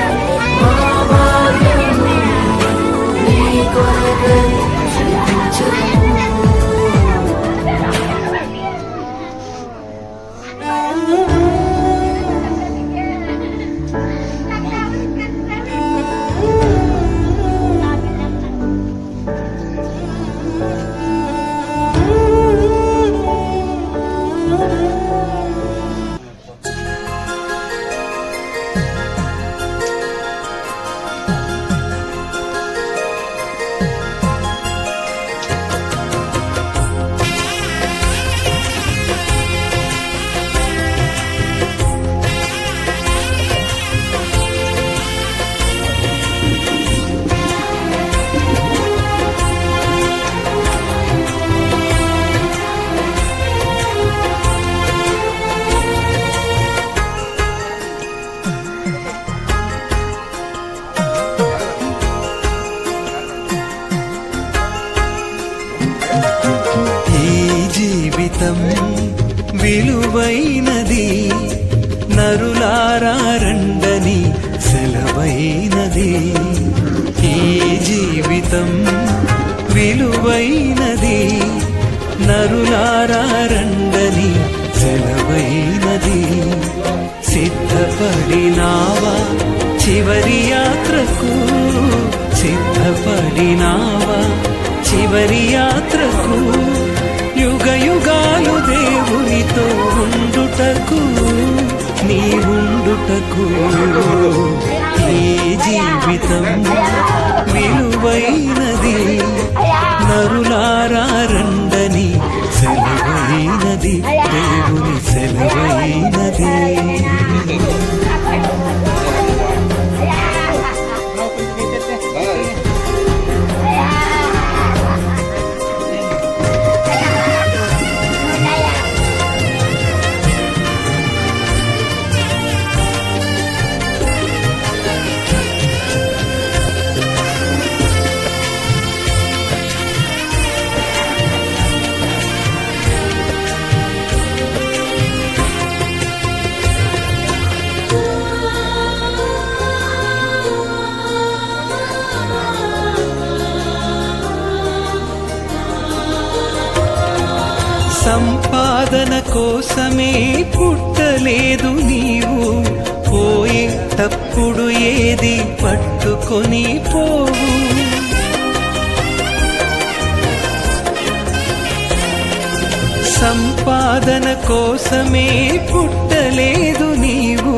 మా భాగ్యము, నీ కొరకై జీవించదము. జీవితం విలువైనది, నరులారా రండని సెలవైనది. ఈ జీవితం విలువైనది, నరులారా రండని సెలవైనది. సిద్ధపడినావా చివరి యాత్రకు, సిద్ధపడినావా చివరి యాత్రకు. యుగ యుగాలు దేవునితో ఉండుటకు, నీ ఉండుటకు. ఈ జీవితం విలువైనది, నరులారా రండని సెలవైనది, దేవుని సెలవైనది. సంపాదన కోసమే పుట్టలేదు నీవు, పోయేటప్పుడు ఏది పట్టుకొని పోవు. సంపాదన కోసమే పుట్టలేదు నీవు,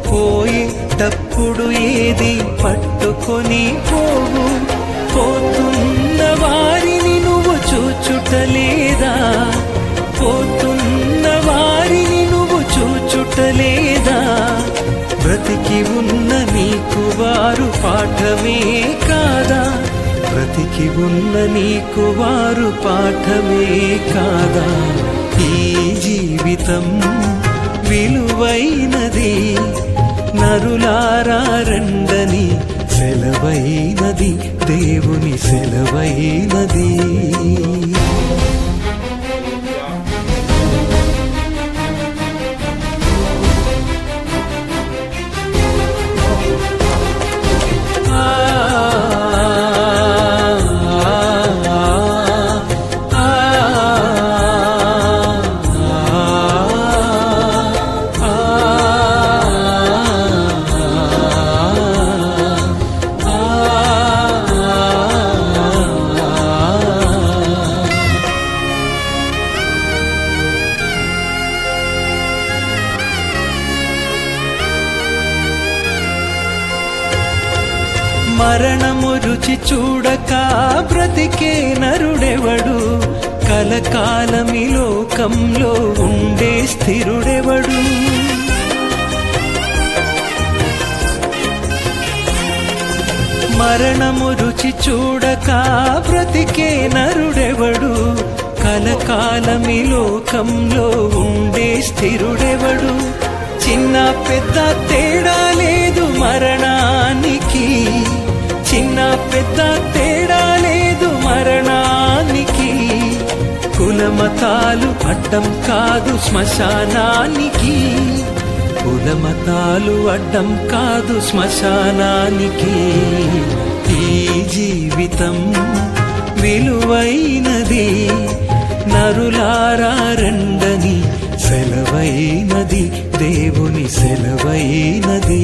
పోయేటప్పుడు ఏది పట్టుకొని పోవు. పోతున్న వారిని నువ్వు చూచుటలేదా, పోతున్న వారిని నువ్వు చూచుటలేదా. బ్రతికి ఉన్న నీకు వారు పాఠమే కాదా, బ్రతికి ఉన్న నీకు వారు పాఠమే కాదా. ఈ జీవితం విలువైనది, నరులారా రండని సెలవైనది, దేవుని సెలవైనది. మరణము రుచి చూడక బ్రతికే నరుడెవడు, కలకాలమి లోకంలో ఉండే స్థిరుడెవడు. మరణము రుచి చూడక బ్రతికే నరుడెవడు, కలకాలమి లోకంలో ఉండే స్థిరుడెవడు. చిన్న పెద్ద తేడా లేదు మరణానికి, చిన్న పెద్ద తేడా లేదు మరణానికి. కులమతాలు అడ్డం కాదు శ్మశానానికి, కులమతాలు అడ్డం కాదు శ్మశానానికి. ఈ జీవితం విలువైనది, నరులారా రండని సెలవైనది, దేవుని సెలవైనది.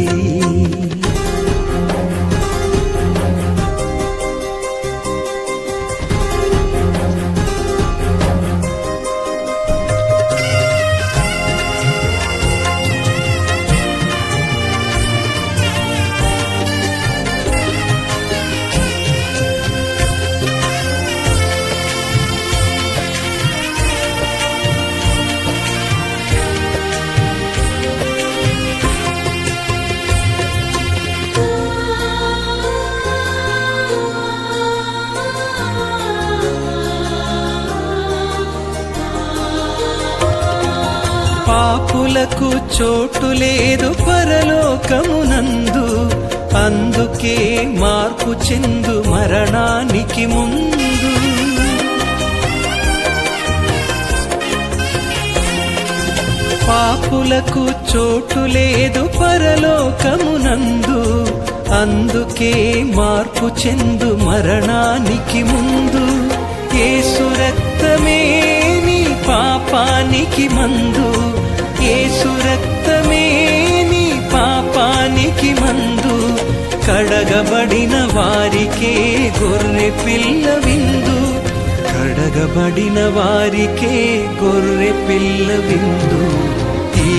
పాపులకు చోటు లేదు పరలోకమునందు, అందుకే మార్పు చెందు మరణానికి ముందు. పాపులకు చోటు లేదు పరలోకమునందు, అందుకే మార్పు చెందు మరణానికి ముందు. యేసు రక్తమే నీ పాపానికి మందు, యేసు రక్తమే నీ పాపానికి మందు. కడగబడిన వారికే గొర్రె పిల్ల విందు, కడగబడిన వారికే గొర్రె పిల్ల విందు. ఈ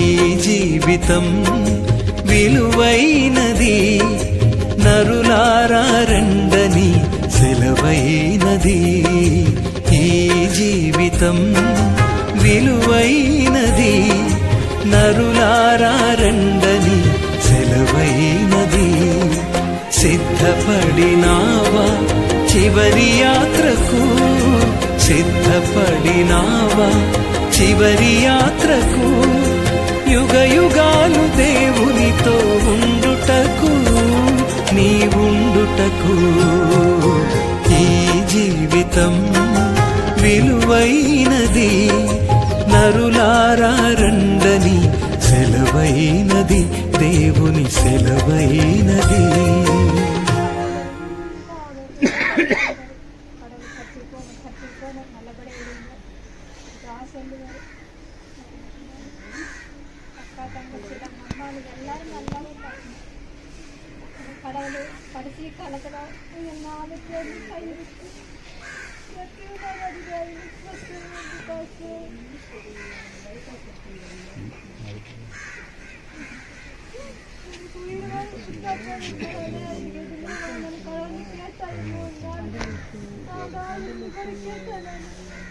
జీవితం విలువైనది, నరులారా రండని సెలవైనది. ఈ జీవితం విలువైనది, నరులారా రండని సెలవైనది. సిద్ధపడినావా చివరి యాత్రకు, సిద్ధపడినావా చివరి యాత్రకు. యుగ యుగాలు దేవునితో ఉండుటకు, నీవుండుటకు. ఈ జీవితం విలువైనది, నరులారా రండని సెలవైనది, దేవుని సెలవైనది. கடவுள் கட்டிப்போன நல்லபடியாக இருங்க. சொல்லுவார். அக்கா தங்கச்சி நம்ம அம்மாவுக்கு எல்லாரும் நல்லாவே பார்க்கணும். கடவுள் கடைசி காலத்தில் எங்கள் நாலு பேர் கைவிட்டு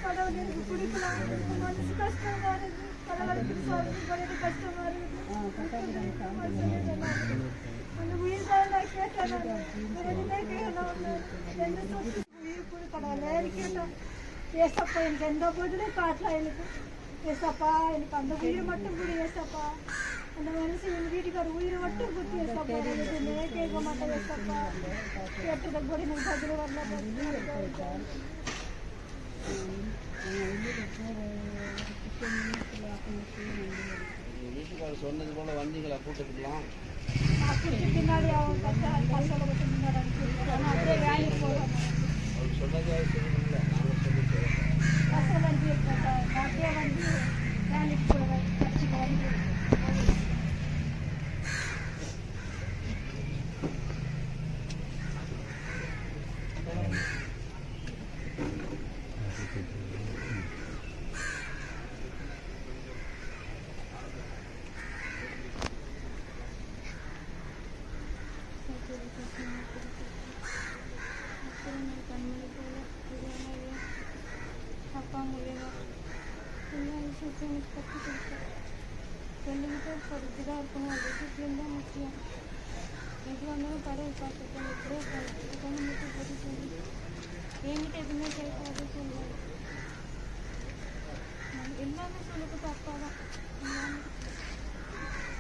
கடவுள் எனக்கு பிடிக்கலாம், மனசு கஷ்டமா இருக்கு, கடவுளுக்கு சொல்றது கஷ்டமா இருக்கு. அந்த உயிர் தான் நான் கேட்டேன். எதுவுமே கேட்கணும், எந்த சொத்து உயிர் கூட கடவுளே கேட்டேன். ஏசப்பா எனக்கு எந்த பதிலும் காட்டலாம். எனக்கு ஏசப்பா எனக்கு அந்த உயிர் மட்டும் கூட ஏசப்பா, அந்த மனுஷன் எங்கள் வீட்டுக்கார உயிரை மட்டும் கொடுத்து ஏசப்பா, எதுவுமே கேட்க மாட்டேன் ஏசப்பா. கேட்டதை கூட எனக்கு பதில் வரல. வீட்டுக்காரர் சொன்னது போல வந்தீங்களா கூட்டத்துக்குலாம்? பின்னாடி அவங்க அப்படியே வேலைக்கு போகிறாங்க. அவர் சொன்னதே சொல்லுங்களா? நாங்கள் சொல்லிட்டு பசங்க அப்படியே வந்து வேலைக்கு போகிறேன், கட்சிக்கு வந்து அப்பா மூலியமாக எல்லா விஷயத்தையும் எனக்கு கற்றுக் கொடுத்தேன். 2 மீட்டர் படித்து தான் இருக்கணும், அது விஷயம் தான் முக்கியம். எது வந்தாலும் கடவுள் பார்த்துட்டேன், எப்படியோ கண்ணு மட்டும் பற்றி சொல்லி என்கிட்ட எதுவுமே கேட்காது சொல்லுவார். எல்லாமே சொல்லிக்கிட்டு அப்பா தான் எல்லாமே.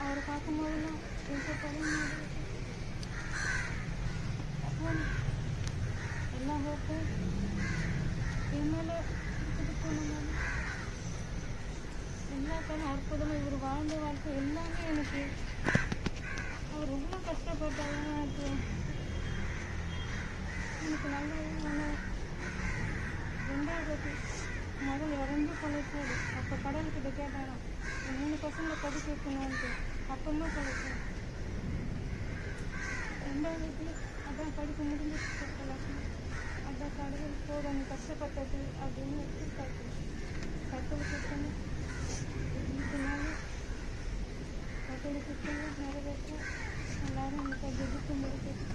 அவரை பார்க்கும்போதெல்லாம் எந்த படம் எல்லா ஹோப்பும் என் மேலே இது போனோம். எல்லா காலம் அற்புதமாக இவர் வாழ்ந்த வாழ்க்கை எல்லாமே எனக்கு அவர் ரொம்ப கஷ்டப்பட்டாங்க. எனக்கு நல்ல 2வது முதல் இறந்து பழைச்சாரு. அப்போ கடவுள்கிட்ட கேட்டாராம் 3 பசங்களை படிக்க வைக்கணும்ட்டு. அப்பமா பழைச்சேன். 2வது அதான் படிக்க முடிஞ்சிச்சு. அதான் கடவுள் போதும் நீ கஷ்டப்பட்டது அப்படின்னு எடுத்துக்காட்டு கடவுள் கொடுத்தது. இதனால கடவுள் கொடுத்தது நிறைவேற்ற எல்லாரும் எனக்கு அது எதிர்த்து முடிக்கிறது.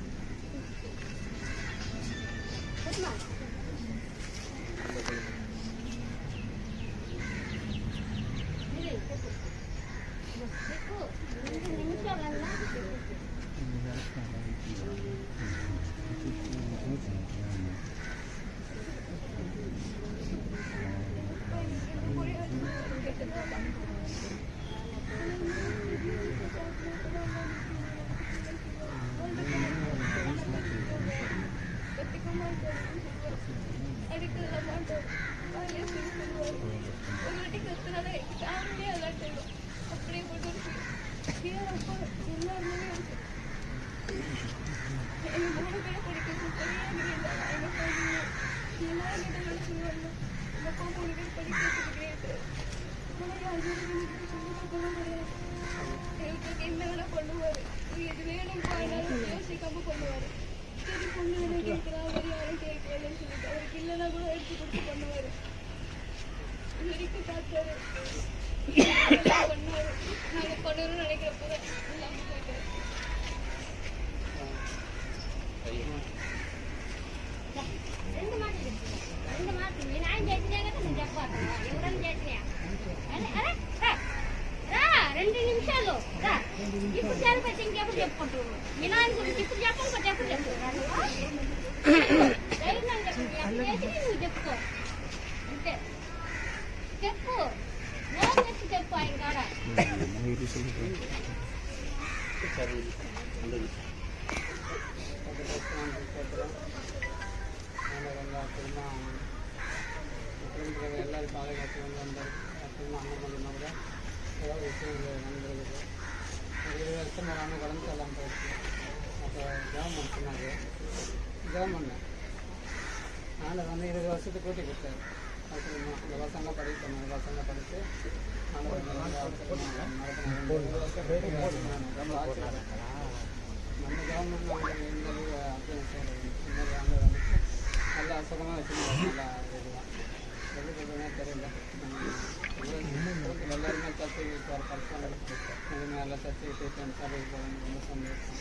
எல்லாரும் பாதுகாத்து வந்தார். அப்புறமா அண்ணன் பண்ணா கூட ஏதாவது விஷயங்கள் நடந்திருக்குது. ஒரு 20 வருஷம் ஒரு அண்ணன் கடந்து எல்லாம் போயிடுச்சு. அப்போ ஜெபம் சொன்னாங்க, ஜெபம் பண்ணேன். அதனால் வந்து 20 வருஷத்துக்கு கூட்டி கொடுத்தாரு. அதுக்கப்புறமா இந்த பசங்க படிக்கணும், இந்த பசங்க படித்து நம்ம கவர்மெண்ட் எந்த அப்ளை நல்லா சுகமாக வச்சுருந்தோம். நல்லா இதுதான் எப்படி சொல்கிறதுனா தெரியல. எல்லாருமே சர்டிஃபிகேட் வர பர்சனல் இது மேலே சர்டிஃபிகேட் சர்வீஸ் போகணும், ரொம்ப சந்தோஷம்.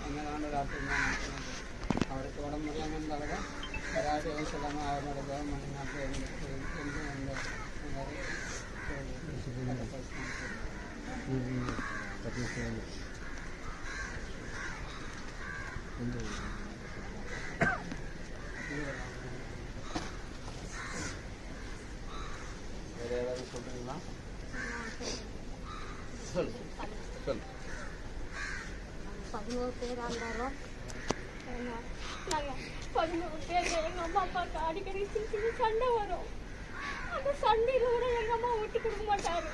அதனால் ஆண்டு டாக்டர் தான் அவருக்கு உடம்பு முடியாமல் இருந்தாலும் ஏதாவது வயசு இல்லாமல் அவரோட கவர்மெண்ட் நாட்டில் இருந்து அந்த வேறு ஏதாவது சொல்கிறீங்களா? சொல்லு சொல்லு. 11 பேர் இருந்தாலும் நாங்கள் 11 பேர் எங்கள் அம்மா அப்பாவுக்கு அடிக்கடி சின்ன சண்டை வரும். அந்த சண்டையில் கூட எங்கள் அம்மா விட்டு கொடுக்க மாட்டார்.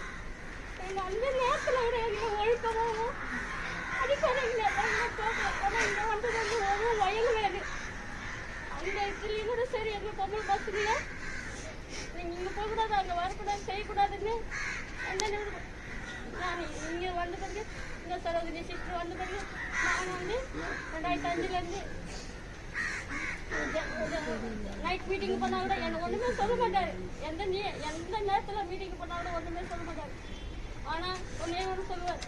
எங்கள் அந்த நேரத்தில் கூட எங்களை ஒழுக்கமாகவும் அடிப்படையில் ஆனால் இங்கே வந்தது வந்து ஒரு வயல் வேறு அந்த இதுலேயும் கூட சரி எங்கள் தமிழ் பஸ்ஸுலையே நீங்கள் இங்கே போகக்கூடாது, அங்கே வரக்கூடாது, செய்யக்கூடாதுன்னு அந்த நான் இங்கே வந்த பிறகு இந்த சரோஜினி சிஸ்டர் வந்த பிறகு நான் வந்து 2005 நைட் மீட்டிங் பண்ணா கூட எனக்கு ஒன்றுமே சொல்ல மாட்டார். எந்த நேரத்தில் மீட்டிங் பண்ணா கூட ஒன்றுமே சொல்ல மாட்டார். ஆனால் ஒன்றே ஒன்று சொல்லுவார்,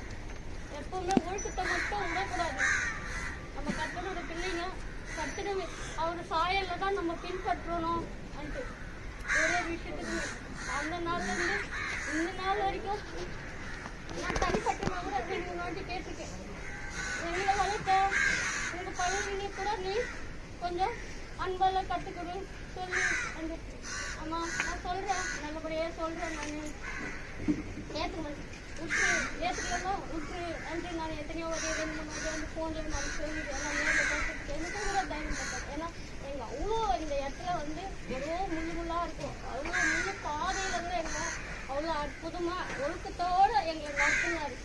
எப்பவுமே ஒழுக்கத்தை மட்டும் விடக்கூடாது. நம்ம கர்த்தரோட பிள்ளைங்க கர்த்தர் அவர் சாயலில் தான் நம்ம பின்பற்றணும் அன்ட்டு ஒரே விஷயத்துக்கு அந்த நாள்லேருந்து இந்த நாள் வரைக்கும் நான் தனிப்பட்டமாக கூட 2 வாட்டி கேட்டிருக்கேன். எங்களை வளர்த்த உங்கள் பழகினி கூட நீ கொஞ்சம் அன்பால் கற்றுக்கொடு சொல்லி அந்த அம்மா நான் சொல்கிறேன், நல்லபடியாக சொல்கிறேன், நான் ஏற்றுக்கலாம் விட்டு அன்று நான் எத்தனையோ வரைய 2 3 வந்து ஃபோனில் நான் சொல்லி எல்லாம் நேரில் பார்த்துட்டு எனக்கு கூட தைரியம் பார்த்தேன். ஏன்னா எங்கள் அவ்வளோ இந்த இடத்துல வந்து எவ்வளோ முள்ளாக இருக்கும், அவ்வளோ முள்ளு பாதையில் கூட இருக்கும். அவ்வளோ அற்புதமாக ஒழுக்கத்தோடு எங்களை நடத்தினார்.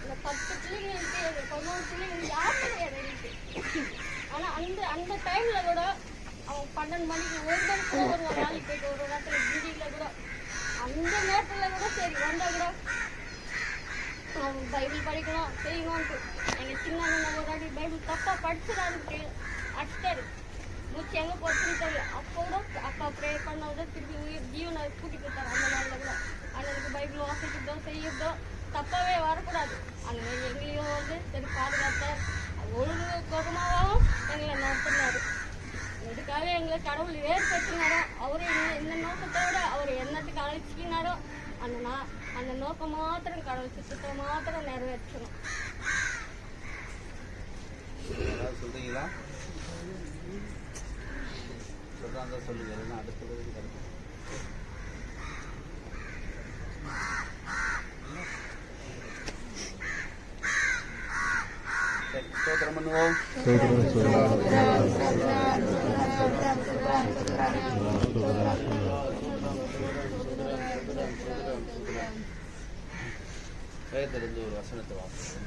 இந்த 10 பிள்ளைங்களுக்கு 11 பிள்ளைங்களுக்கு யாருமே கிடையாது எனக்கு. ஆனால் அந்த டைமில் கூட அவன் 12 மணிக்கு ஒரு மணிக்கு கூட ஒரு நாளைக்கு போயிட்டு ஒரு நேரத்தில் வீடியில் கூட அந்த நேரத்தில் கூட சரி வந்தால் கூட அவன் பைபிள் படிக்கணும் செய்யணும்ட்டு எங்கள் சின்ன அண்ணன் ஒரு வாட்டி பைபிள் தப்பாக படிச்சுடாதுக்கு அடிச்சிட்டாரு. மூச்சு எங்கே போச்சுன்னு தெரியல. அப்போ கூட அக்கா ப்ரே பண்ணாத திருப்பி உயிர் ஜீவனை கூட்டி கொடுத்தாரு. அந்த நாளில் கூட அண்ணனுக்கு பைபிள் வாசிக்கிறதோ செய்யறதோ தப்பாகவே வரக்கூடாது. அந்த எங்களையும் வந்து சரி பாதுகாத்தார். ஒழுங்கு கோபமாகவும் எங்களை நடத்தினார். இதுக்காக எங்களை கடவுள் ஏற்படுத்தினாரோ அவரு இந்த நோக்கத்தோட அவர் என்னத்துக்கு அழைச்சிக்கினாரோ அந்த நோக்கம் மாத்திரம் கடவுள் சித்தத்தை மாத்திரம் நிறைவேற்றணும். சொல்றீங்களா? சொல்றாங்க சொல்லுங்க. இல்லைன்னா அடுத்தது கிடைக்கும். ஸ்தோத்திரம் பண்ணுவோம். வேதத்திலிருந்து ஒரு வசனத்தை வாசிப்போம்.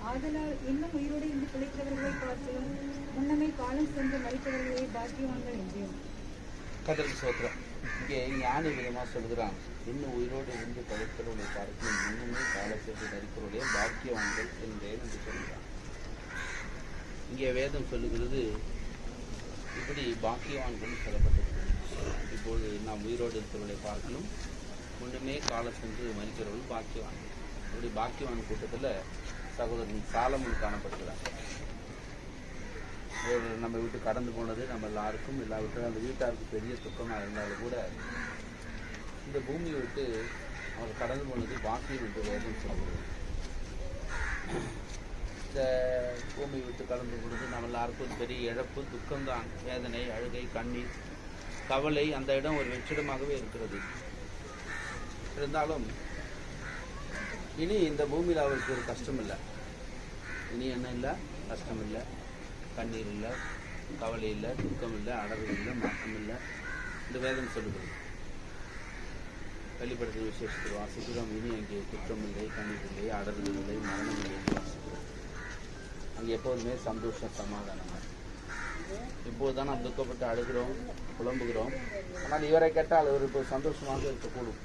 ஆதலால் இன்னும் உயிரோடு இன்று பிழைத்தவர்களை பார்த்து முன்னமே காலம் சென்று மறித்தவர்களே பாக்கியவான்கள் என்றும். கர்த்தருக்கு ஸ்தோத்திரம். இங்கே ஞானி விதமாக சொல்கிறான், இன்னும் உயிரோடு இருந்து பிழைத்தவர்களை பார்த்து முன்னமே காலத்திற்கு தரிக்கிறவர்களே பாக்கியவான்கள் என்றேன் என்று சொல்கிறான். இங்கே வேதம் சொல்லுகிறது இப்படி பாக்கியவான்கள் சொல்லப்பட்டிருக்கிறது. இப்போது நாம் உயிரோடு இருக்கிறவர்களை பார்க்கணும், முன்னுமே காலம் சென்று மறிக்கிறவர்கள் பாக்கியவான்கள். இப்படி பாக்கியவான் கூட்டத்தில் சகோதரன் சாலமன் காணப்படுகிறார். நம்ம வீட்டு கடந்து போனது நம்ம எல்லாருக்கும் இல்லாவிட்டால் அந்த வீட்டாருக்கு பெரிய துக்கமாக இருந்தாலும் கூட இந்த பூமியை விட்டு அவர் கடந்து போனது பாக்கியம் என்று வேதம் சொல்கிறது. இந்த பூமியை விட்டு கடந்து போனது நம்ம எல்லாருக்கும் பெரிய இழப்பு, துக்கம்தான், வேதனை, அழுகை, கண்ணீர், கவலை. அந்த இடம் ஒரு வெற்றிடமாகவே இருக்கிறது. இருந்தாலும் இனி இந்த பூமியில் அவருக்கு ஒரு கஷ்டம் இல்லை. இனி என்ன இல்லை? கஷ்டம் இல்லை, கண்ணீர் இல்லை, கவலை இல்லை, துக்கம் இல்லை, அடவு இல்லை, மாற்றம் இல்லை. இந்த வேதம் சொல்லுகிறது. வெளிப்படுத்தின விசேஷத்தில் வாசிக்கிறோம், இனி அங்கே குற்றமில்லை, கண்ணீர் இல்லை, அடர்கள் இல்லை, மரணம் இல்லை என்று வாசிக்கிறோம். அங்கே எப்போதுமே சந்தோஷம், சமாதானம். இப்போதுதான் நாம் துக்கப்பட்டு அழுகிறோம், புலம்புகிறோம். ஆனால் இவரை கேட்டால் அவர் இப்போ சந்தோஷமாக இருக்கக்கூடும்.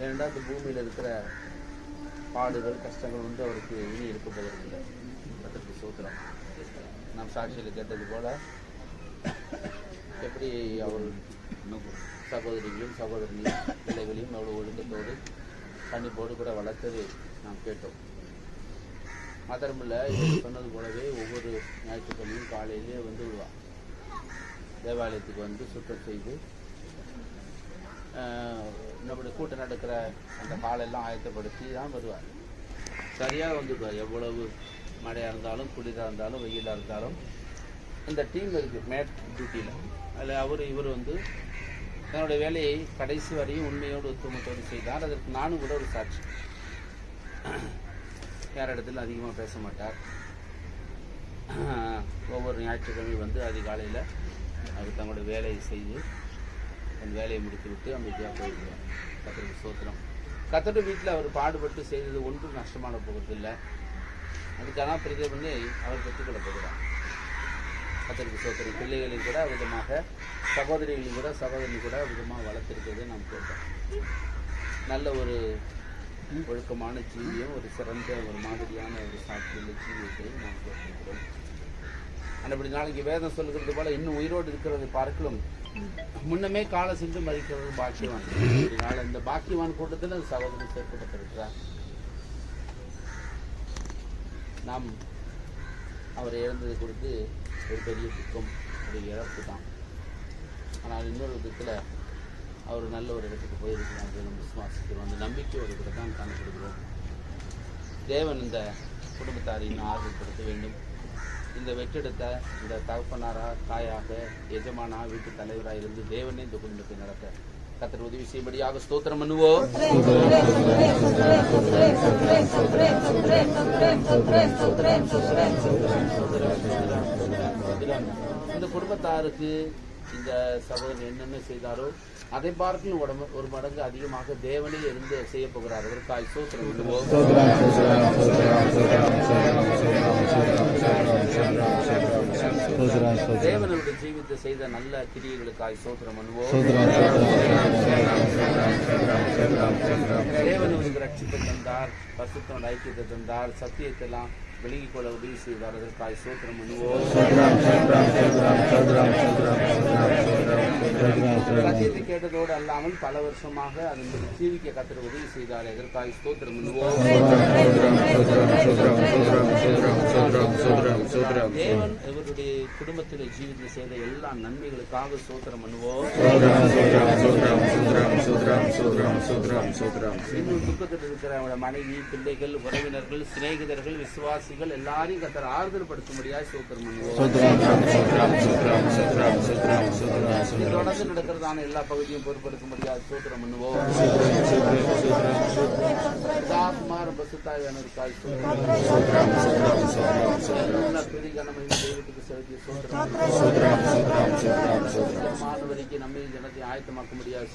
ஏனென்றால் இந்த பூமியில் இருக்கிற பாடுகள், கஷ்டங்கள் வந்து அவருக்கு இனி இருக்க போவதில்லை. அதற்கு சோத்திரம். நாம் சாட்சியில் கேட்டது போல எப்படி அவர் சகோதரிகளையும் சகோதரனையும் பிள்ளைகளையும் அவ்வளோ ஒழுக்கத்தோடு கண்டிப்போடு கூட வளர்த்தது நாம் கேட்டோம். மாத்திரமில்ல, இவர் சொன்னது போலவே ஒவ்வொரு ஞாயிற்றுக்கிழமையும் காலையிலே வந்து விடுவார். தேவாலயத்துக்கு வந்து சுத்தம் செய்து நம்முடைய கூட்டம் நடக்கிற அந்த காலெல்லாம் ஆயத்தப்படுத்தி தான் வருவார். சரியாக வந்துடுவார். எவ்வளவு மழையாக இருந்தாலும், குளிராக இருந்தாலும், வெயிலாக இருந்தாலும். இந்த டீம் இருக்குது மேட் டியூட்டியில். அதில் இவர் வந்து தன்னுடைய வேலையை கடைசி வரையும் உண்மையோடு ஒத்துமத்தோடு செய்தார். அதற்கு நானும் கூட ஒரு சாட்சி. யார் இடத்துல அதிகமாக பேச மாட்டார். ஒவ்வொரு ஞாயிற்றுக்கிழமை வந்து அதிகாலையில் அவர் தங்களுடைய வேலையை செய்து அந்த வேலையை முடித்து விட்டு அமைதியாக போயிடுவார். கர்த்தருக்கு ஸ்தோத்திரம். கர்த்தருடைய வீட்டில் அவர் பாடுபட்டு செய்தது ஒன்றும் நஷ்டமான போகிறதில்லை. அதுக்கான பிரதிபலனை அவர் பெற்றுக்கொள்ள போகிறார். கர்த்தருக்கு ஸ்தோத்திரம். பிள்ளைகளையும் கூட விதமாக, சகோதரிகளையும் கூட சகோதரியும் கூட விதமாக வளர்த்திருக்கிறதை நாம் கேட்டோம். நல்ல ஒரு ஒழுக்கமான ஜீவியம், ஒரு சிறந்த ஒரு மாதிரியான ஒரு சாட்சியுள்ள ஜீவியத்தை நாம் கேட்டிருக்கிறோம். ஆனால் இப்படி நாளைக்கு வேதம் சொல்லுகிறது போல இன்னும் உயிரோடு இருக்கிறதை பார்க்கலாம் முன்னமே காலை சென்று மதிக்கிறது பாக்கியவான். இதனால இந்த பாக்கியவான் கூட்டத்தில் சகோதரன் சேர்க்கப்பட்டிருக்கிறார். நாம் அவரை இழந்தது கொடுத்து ஒரு பெரிய துக்கம், ஒரு இழப்பு தான். ஆனால் இன்னொரு விதத்தில் அவர் நல்ல ஒரு இடத்துக்கு போயிருக்கிறார். நம்ம விசுவாசிக்கிறோம். அந்த நம்பிக்கையோடு கூட தான் காணப்படுகிறோம். தேவன் இந்த குடும்பத்தாரின் ஆறுதல்படுத்த வேண்டும். இந்த வெற்றெடுத்த இந்த தகப்பனாரா, தாயாக, எஜமானா, வீட்டு தலைவராக இருந்து தேவனே இந்த குடும்பத்தை நடத்த கர்த்தர் உதவி செய்யும்படியாக ஸ்தோத்திரம் பண்ணுவோம். இந்த குடும்பத்தாருக்கு இந்த சகோதரன் என்னென்ன செய்தாரோ அதை பார்க்கும் ஒரு மடங்கு அதிகமாக தேவனே இருந்து செய்ய போகிறார். அதற்காக ஸ்தோத்திரம் பண்ணுவோம். தேவனுடைய ஜீவித்தை செய்த நல்ல கிரியைகளுக்காக ஸ்தோத்திரம் பண்ணுவோம். தேவனுக்கு ரட்சிப்பை தந்தார், பரிசுத்தம் ஐக்கியத்தை தந்தார், சத்தியத்தை எல்லாம் விலகிக் கொள்ள உதவி செய்தார். அதற்காக ஸ்தோத்திரம் பண்ணுவோம். சத்தியத்தை கேட்டதோடு அல்லாமல் பல வருஷமாக அதன் ஜீவிக்க கர்த்தர் உதவி செய்தார். எதற்காக ஸ்தோத்திரம் பண்ணுவோம். தேவன் இவருடைய குடும்பத்தில் ஜீவிதத்தில் செய்த எல்லா நன்மைகளுக்காக ஸ்தோத்திரம் பண்ணுவோம். இன்னும் துக்கத்தில் இருக்கிற மனைவி, பிள்ளைகள், உறவினர்கள், சிநேகிதர்கள், விசுவாசிகள் எல்லாரையும் கர்த்தர் ஆறுதல் படுத்தும்படியாக ஸ்தோத்திரம் பண்ணுவோம். தொடர்ந்து நடக்கிறதான எல்லா பகுதியும் பொறுப்படுத்த முடியாது ஸ்தோத்திரம் பண்ணுவோம். மாணவரிக்கு நம்மை ஜனத்தை ஆயத்தமாக்க முடியாது.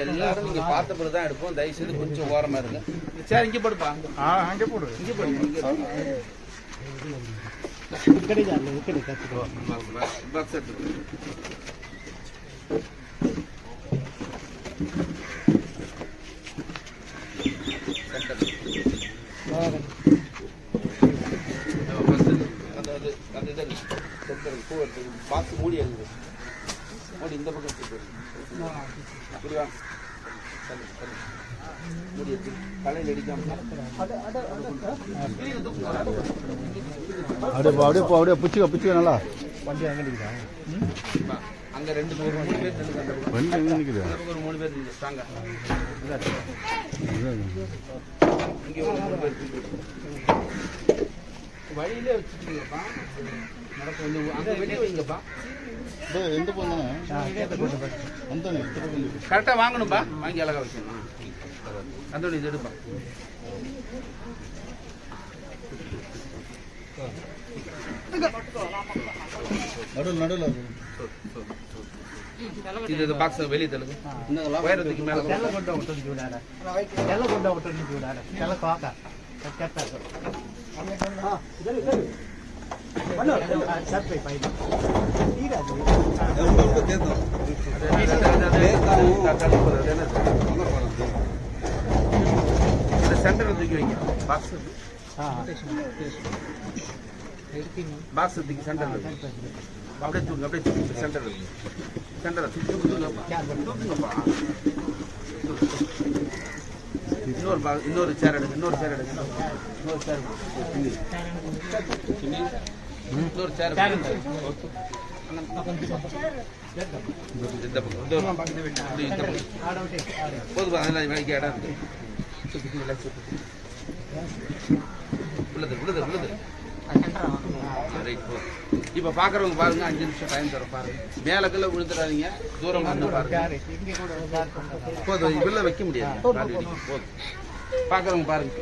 எல்லாரும் நீங்க பார்த்த பிறகுதான் எடுப்போம். தயவு செய்து கொஞ்சம் ஓரமா இருங்க. சரி, இங்க போடுப்பா. அங்கே போடு. இங்க போடு. பாக்ஸ் எடுத்து பாக்ஸ் மூடி இருக்குது. மூடி இந்த பக்கம் எடுத்து புரியுதா? மூடி எடுத்து தலையில் அடிக்காம அப்படியே பிடிச்சிக்க நல்லா வண்டி அங்கே நிற்கிறா. அங்க 2 பேர் 3 பேர் வண்டி எங்கே நிற்குது? ஒரு 3 பேர் ஸ்ட்ராங்கா இங்கே ஒரு 3 பேர் வழியிலே வச்சுருக்கீங்கப்பா. நடக்க வந்து அங்கே வெளியே வைங்கப்பா. எந்த பொண்ணு கரெக்டாக வாங்கணும்பா. வாங்கி அழகா வைக்கணும். அந்த இது எடுப்பா. நடுவில் இது பாக்ஸ் வெளியே தள்ளுங்க. உயரத்துக்கு மேலே சென்டர் தூக்கி வைங்க. பாக்ஸ் பாக்ஸ் தூக்கி சென்டர் அப்படியே தூங்க. அப்படியே தூக்கி சென்டர் சென்டர் தூக்குங்கப்பா. இன்னொரு சேர் எடுங்க. இன்னொரு சேர் எடுங்க. இன்னொரு சேர் இன்னொரு சேர் போதுப்பா. அதெல்லாம் வேலைக்கு இடம் இருக்கு. உள்ளது உள்ளது உள்ளது. இப்ப பாக்குறவங்க பாருங்க. 5 நிமிஷம் டைம் தர பாருங்க. மேலக்குள்ள விழுந்துடாதீங்க. தூரமா இருந்து பாருங்க. போதும். உள்ள வைக்க முடியாது. போதும். பாக்குறவங்க பாருங்க.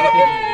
Hey!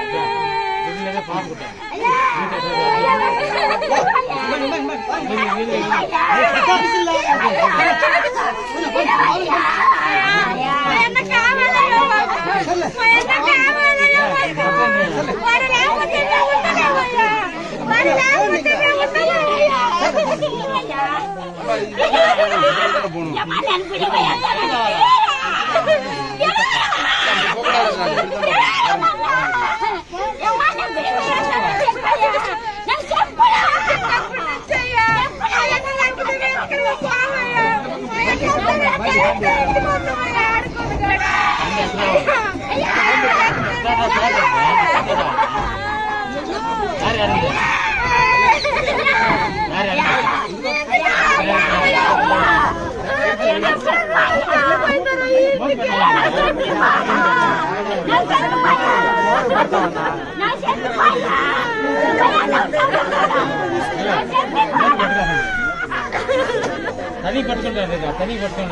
தனி படுத்துட்டாரு தனி படுத்து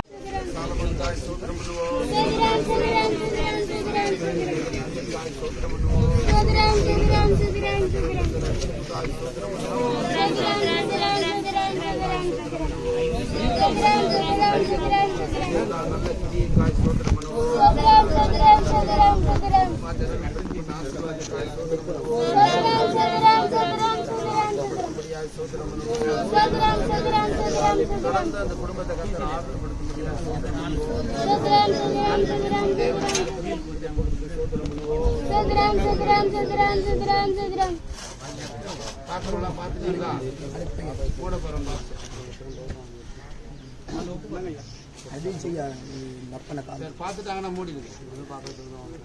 பார்த்துட்டாங்கன்னா மூடிங்க.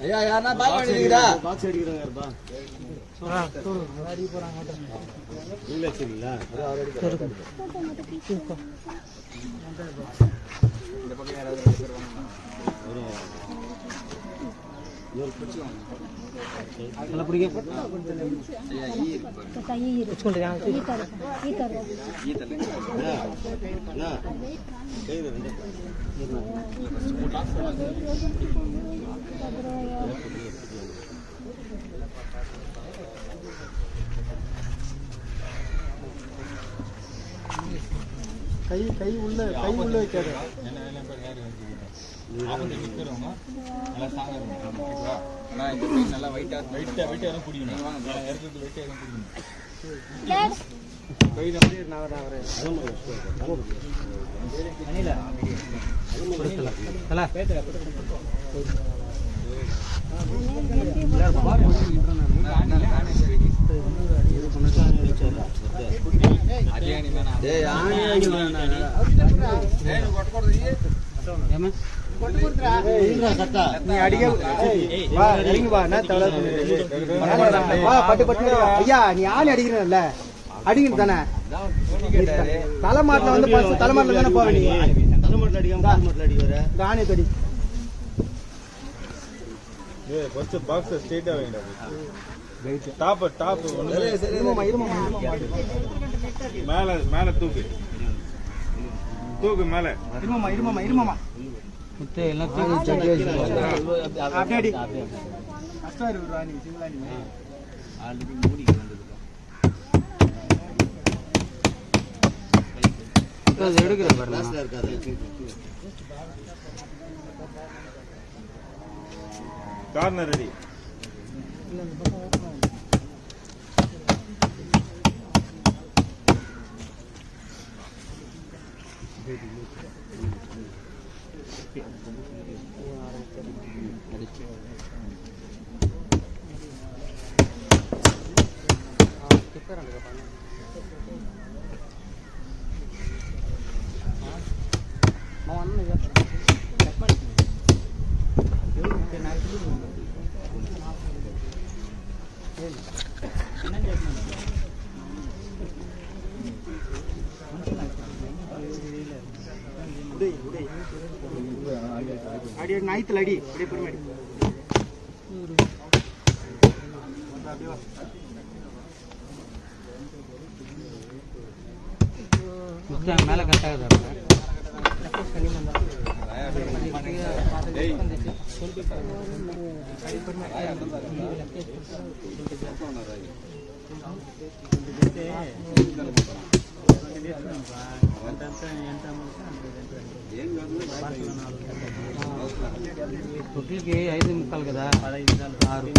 ஐயா யாருன்னா பாக்ஸ் அடிக்கிறா? பாக்ஸ் அடிக்கிறாங்கப்பா. அடி போறாங்க. இல்ல சரிங்களா? இந்த பக்கம் யாராவது ரெண்டு பேர் வாங்க. ஒரு பிடிச்சுவாங்க. நல்லா பிடிக்க. ஐயா ஈ இருக்கு. கை ஈ வெச்சுக்கோங்க. ஈ தர. ஈ தர. ஈ தர. ना कई ரெண்டு கை கை உள்ள வைக்காத நல்லா வெயிட்டா குடிக்கணும் கை அப்படியே நான் வரேன் அனில தல பேட்டல அடிக்கணும் தானே தலைமாட்டில் வந்து தலைமாட்டில் தானே போவேன் நீ தலைமாட்டில் அடிக்காம தலைமாட்டில் அடிக்கிற தானே தடி ஃபர்ஸ்ட் பாக்ஸ் ஸ்ட்ரைட்டா வைங்கடா டாப் மேல தூக்கு மேல இருமாமா முட்டை எல்லாம் தூக்கி அப்படியே கஷ்டம் இருக்கு ராணி சிங்களானி ஆல்ரெடி மூடி வந்தது எடுக்கிற பாருங்க கார்னர் ரெடி அடி நாய்த்துல அடி அப்படியே பெருமாடி மேல கட்டாகுது రొట్టెలకి 5 ముక్కలు కదా 6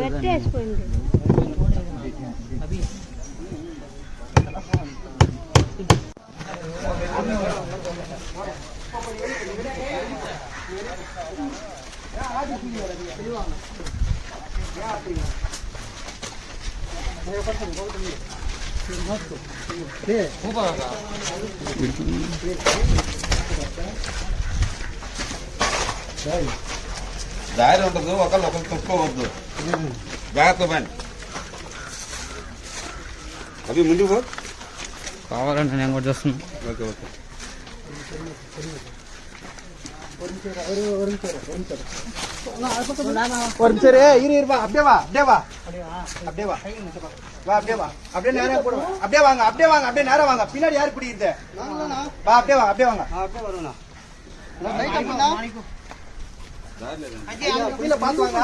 వెట్టేసిపోయింది. దారి ఉండదు, ఒకళ్ళు తొప్పుకోవద్దు, జాగ్రత్త పని. అవి ముందుకు పో. కావాలంటే నేను కూడా చూస్తున్నాను. Okay okay. ஒரு நிமிஷம் இருப்பா. அப்படியே வா, அப்படியே வா, அப்படியே வா, அப்படியே வா, அப்படியே நேரா போடுவா. அப்படியே வாங்க, அப்படியே வாங்க, அப்படியே நேரா வாங்க. பின்னாடி யாரு பிடிக்குது? வா, அப்படியே வா, அப்படியே வாங்க. கீழே பார்த்து வாங்க,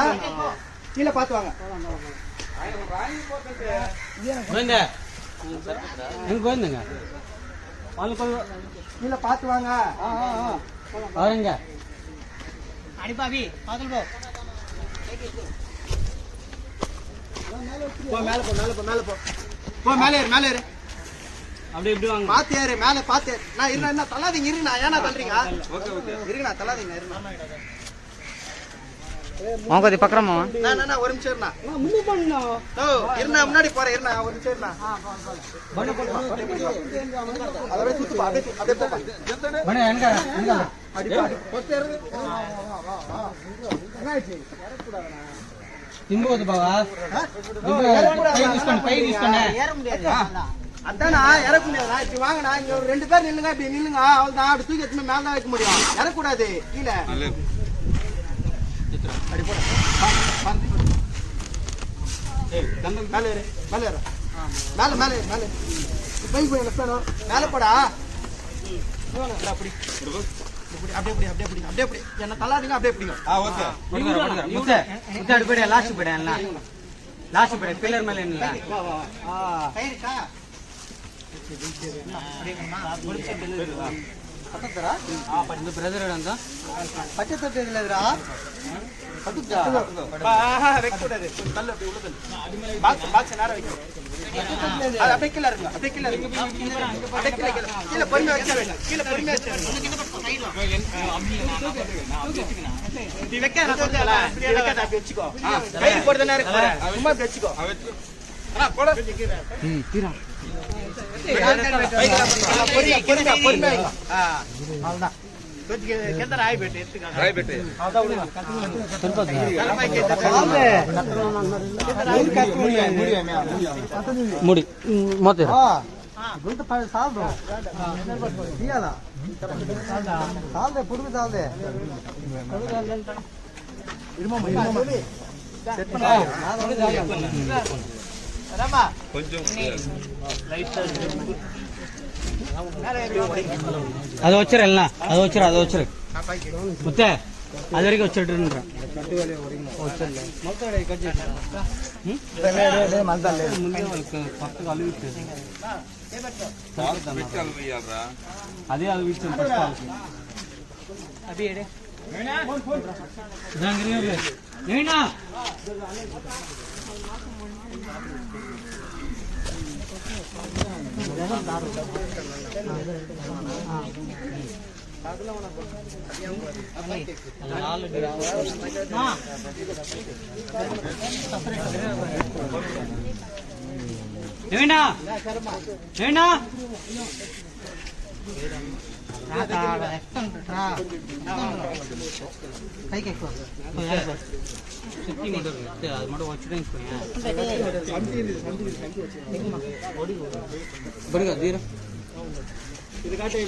கீழே பார்த்து வாங்க. போயிருந்தேங்க கீழே பார்த்து வாங்க. அவருங்க அடிப்பாவி பாத்து போ. போ மேல போ, மேல போ, மேல போ. போ மேல ஏறு, மேல ஏறு. அப்படியே இப்படி வாங்க. பாத்து ஏறு, மேல பாத்து ஏறு. நான் இருனா, என்ன தள்ளாதீங்க, இருனா. ஏன்னா தள்ளுறீங்க? Okay okay. இருங்க, தள்ளாதீங்க, இருங்க. கொதி பக்கறமா. நான் ஒரு நிமிஷம் இருனா. நான் முன்ன பண்ணா. ஓ, இருனா, முன்னாடி போறேன், இருனா, ஒரு நிமிஷம் இருனா. பண்ண போடு. அதவே சுத்து பா, அப்படியே போ. பண்ண எங்க எங்க அடி அடி போட்டு ஏறு. என்னாச்சு? திம்போது பாவா. பை யூஸ் பண்ணு. ஏற முடியாது. அதானா இறக்க முடியாதா? இப்படி வாங்கடா, இங்க ஒரு 2 பேர் நில்லுங்க, இப்படி நில்லுங்க. அவ்வளவுதான், அப்படி தூக்கி எடுத்து மேல தான் வைக்க முடியும். இறக்கூடாது கீழே. அடி போட. மேல ஏறு, மேல ஏறு. மேல மேல மேல போய் போய் லெஃப்ட் மேல போடா. அப்படி அப்படியே அப்படி என்ன தள்ளாதீங்க, அப்படியே பிடிங்க. ஓகே. முத்தை முத்தை அடிப்படை லாஸ்ட் படையல்ல, லாஸ்ட் படை பில்லர் மேல இல்ல. வா வா வா. கைஇருக்கா? இந்த பிரதர் அந்த பச்சை தொட்டு இல்லடா. பட்டுடா. வைக்க கூடாது. தள்ள அப்படியே உள்ள தள்ள. பாக்ஸ் நேரா வைக்க. அது அப்படியே கீழ இருக்கு. அப்படியே கீழ இருக்கு. அப்படியே கீழ பொறுமையா வச்சா வேணும். கீழ பொறுமையா வச்சா வேணும். நீ வைக்க நான் சொல்றேன்ல. நீ வைக்க அப்படியே வெச்சுக்கோ. கை போடுற நேரா போற. சும்மா அப்படியே வெச்சுக்கோ. அண்ணா போடு. தீரா. பொறுமையா. அவ்வளவுதான். ಕೆಂದರ ಆಯ್ಬಿಟ್ಟು ಎತ್ತಿಗಾಗ ಆಯ್ಬಿಟ್ಟು ಹೌದಾ ಹುಡುಗ ಮುಡಿ ಮತ್ತೆ ಗುಂತ ಸಾಲ್ದು ದಿಯಾಲ ಸಾಲ್ದೆ ಪುಡುಗು ಸಾಲ್ದೆ కొంచెం அது வச்சிரல்ல அது வச்சிரு முத்தே அது வரைக்கும் வச்சிட்டு அதே அது வீட்டு கைக்கு ఎక్కువ షిఫ్టింగ్ ఉంటుంది అది மட்டும் வச்சுட்டேன்னு బడిగా దీరా இது காட்டு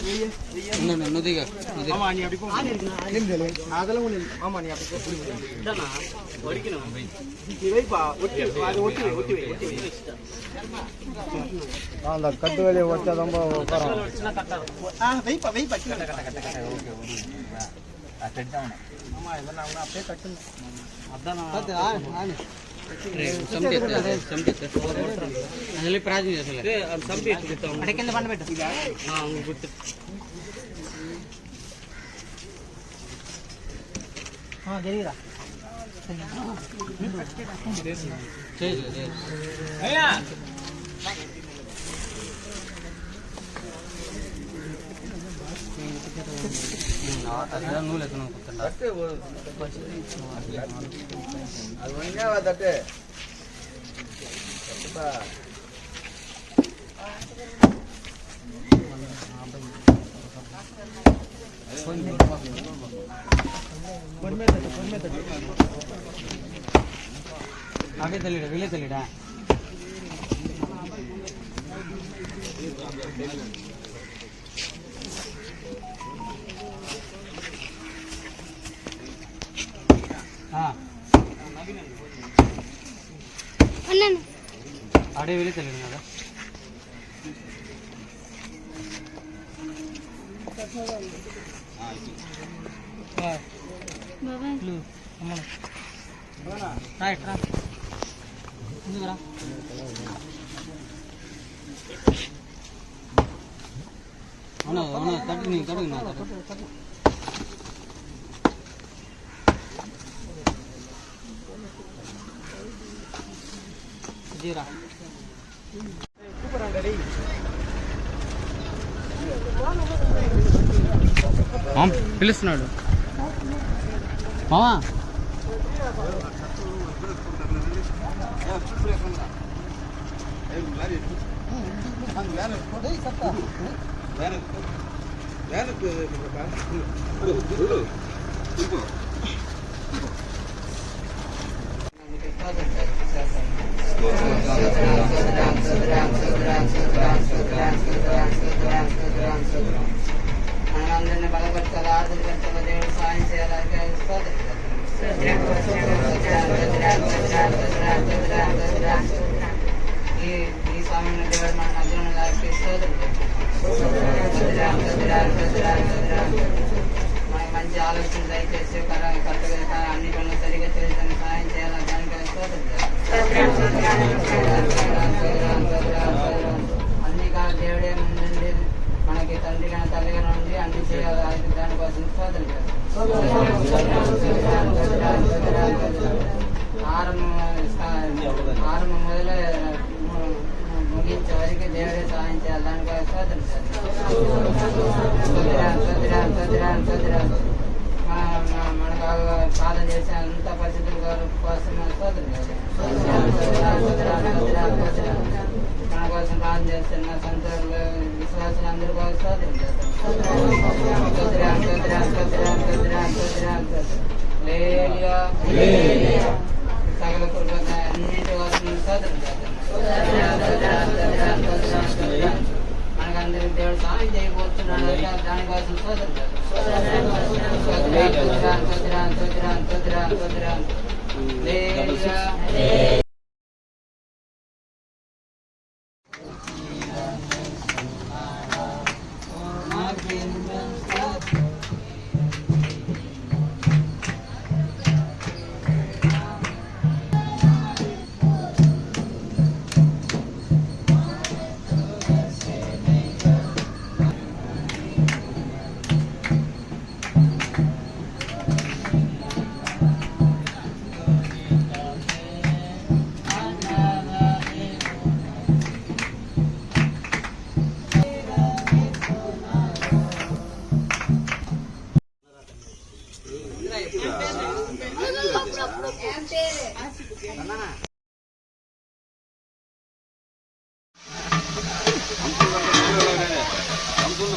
நதிగా ஆமா நீ அப்படி போ அதெல்லாம் ஒண்ணு ஆமா நீ அப்படி போ இதானா வடிக்கணும் நீ வைப்பா ஒட்டி அது ஒட்டி வை அந்த கட்டு வேலையை வச்சா ரொம்ப வைப்பா கட்ட ஓகே ஆமா இதெல்லாம் அப்படியே கட்டணும் அதான் అందులో ప్రార్థన చేసలే అంటే కింద పండ పెట్టు గుర్తు జరిగిరా నువ్వు లెక్క அது ஒழுங்காவா தட்டு అదే తెలియడా వీళ్ళే తెలియడా ఆడే వీళ్ళే తెలియదు కదా అవునా అవునా తట్టు నీ తడుగు నా తట్టు జీరా పిలుస్తున్నాడు మావా మనందరినీ బలపరచాలి ఆర్థికపరచాలి దేవుడు సాయం చేయాలి ఈ సమయంలో దేవుడు మన మధ్యలో గారికి మనకి మంచి ఆలోచన దయచేసి కరెక్ట్గా అన్ని పనులు సరిగ్గా చేయడానికి సాయం చేయాలి దానికి అన్ని దేవుడే ముందుండి మనకి తండ్రి కానీ తల్లిగా ఉండి అన్ని చేయాలి దానికోసం ఆరంభం మొదలే ముగించే వరకు దేవుడే సహాయం చేయాలి దానికోసం మనకు ప్రార్థన చేసే అంత పరిస్థితుల కోసం మన కోసం ప్రార్థన చేస్తున్న సంతోషులు విశ్వాసులు అందరి కోసం సకల కృప అన్నింటి కోసం మనకందరికి దేవుడు సాయం చేయబోతున్నాడు దానికోసం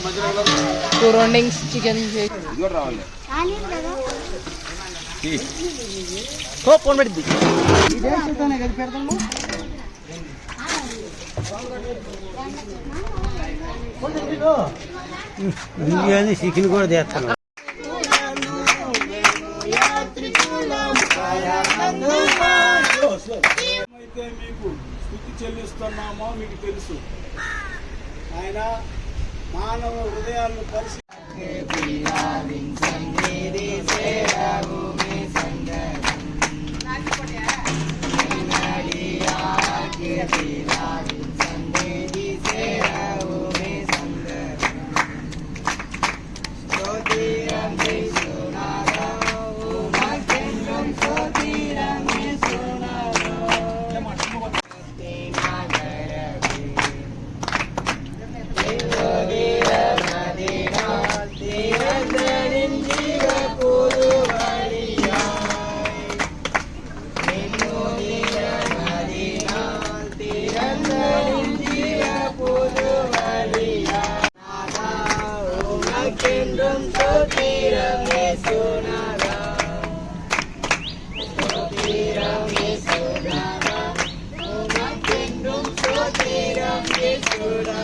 మధ్యలో సరౌండింగ్స్ చికెన్ రావాలి ఫోన్ పెట్టి కదా పెడతాము చికెన్ కూడా చేస్తాను. అయితే మీకు స్తుతి చెల్లిస్తున్నామో మీకు తెలుసు. ఆయన మానవ హృదయాలను పరిశీలించి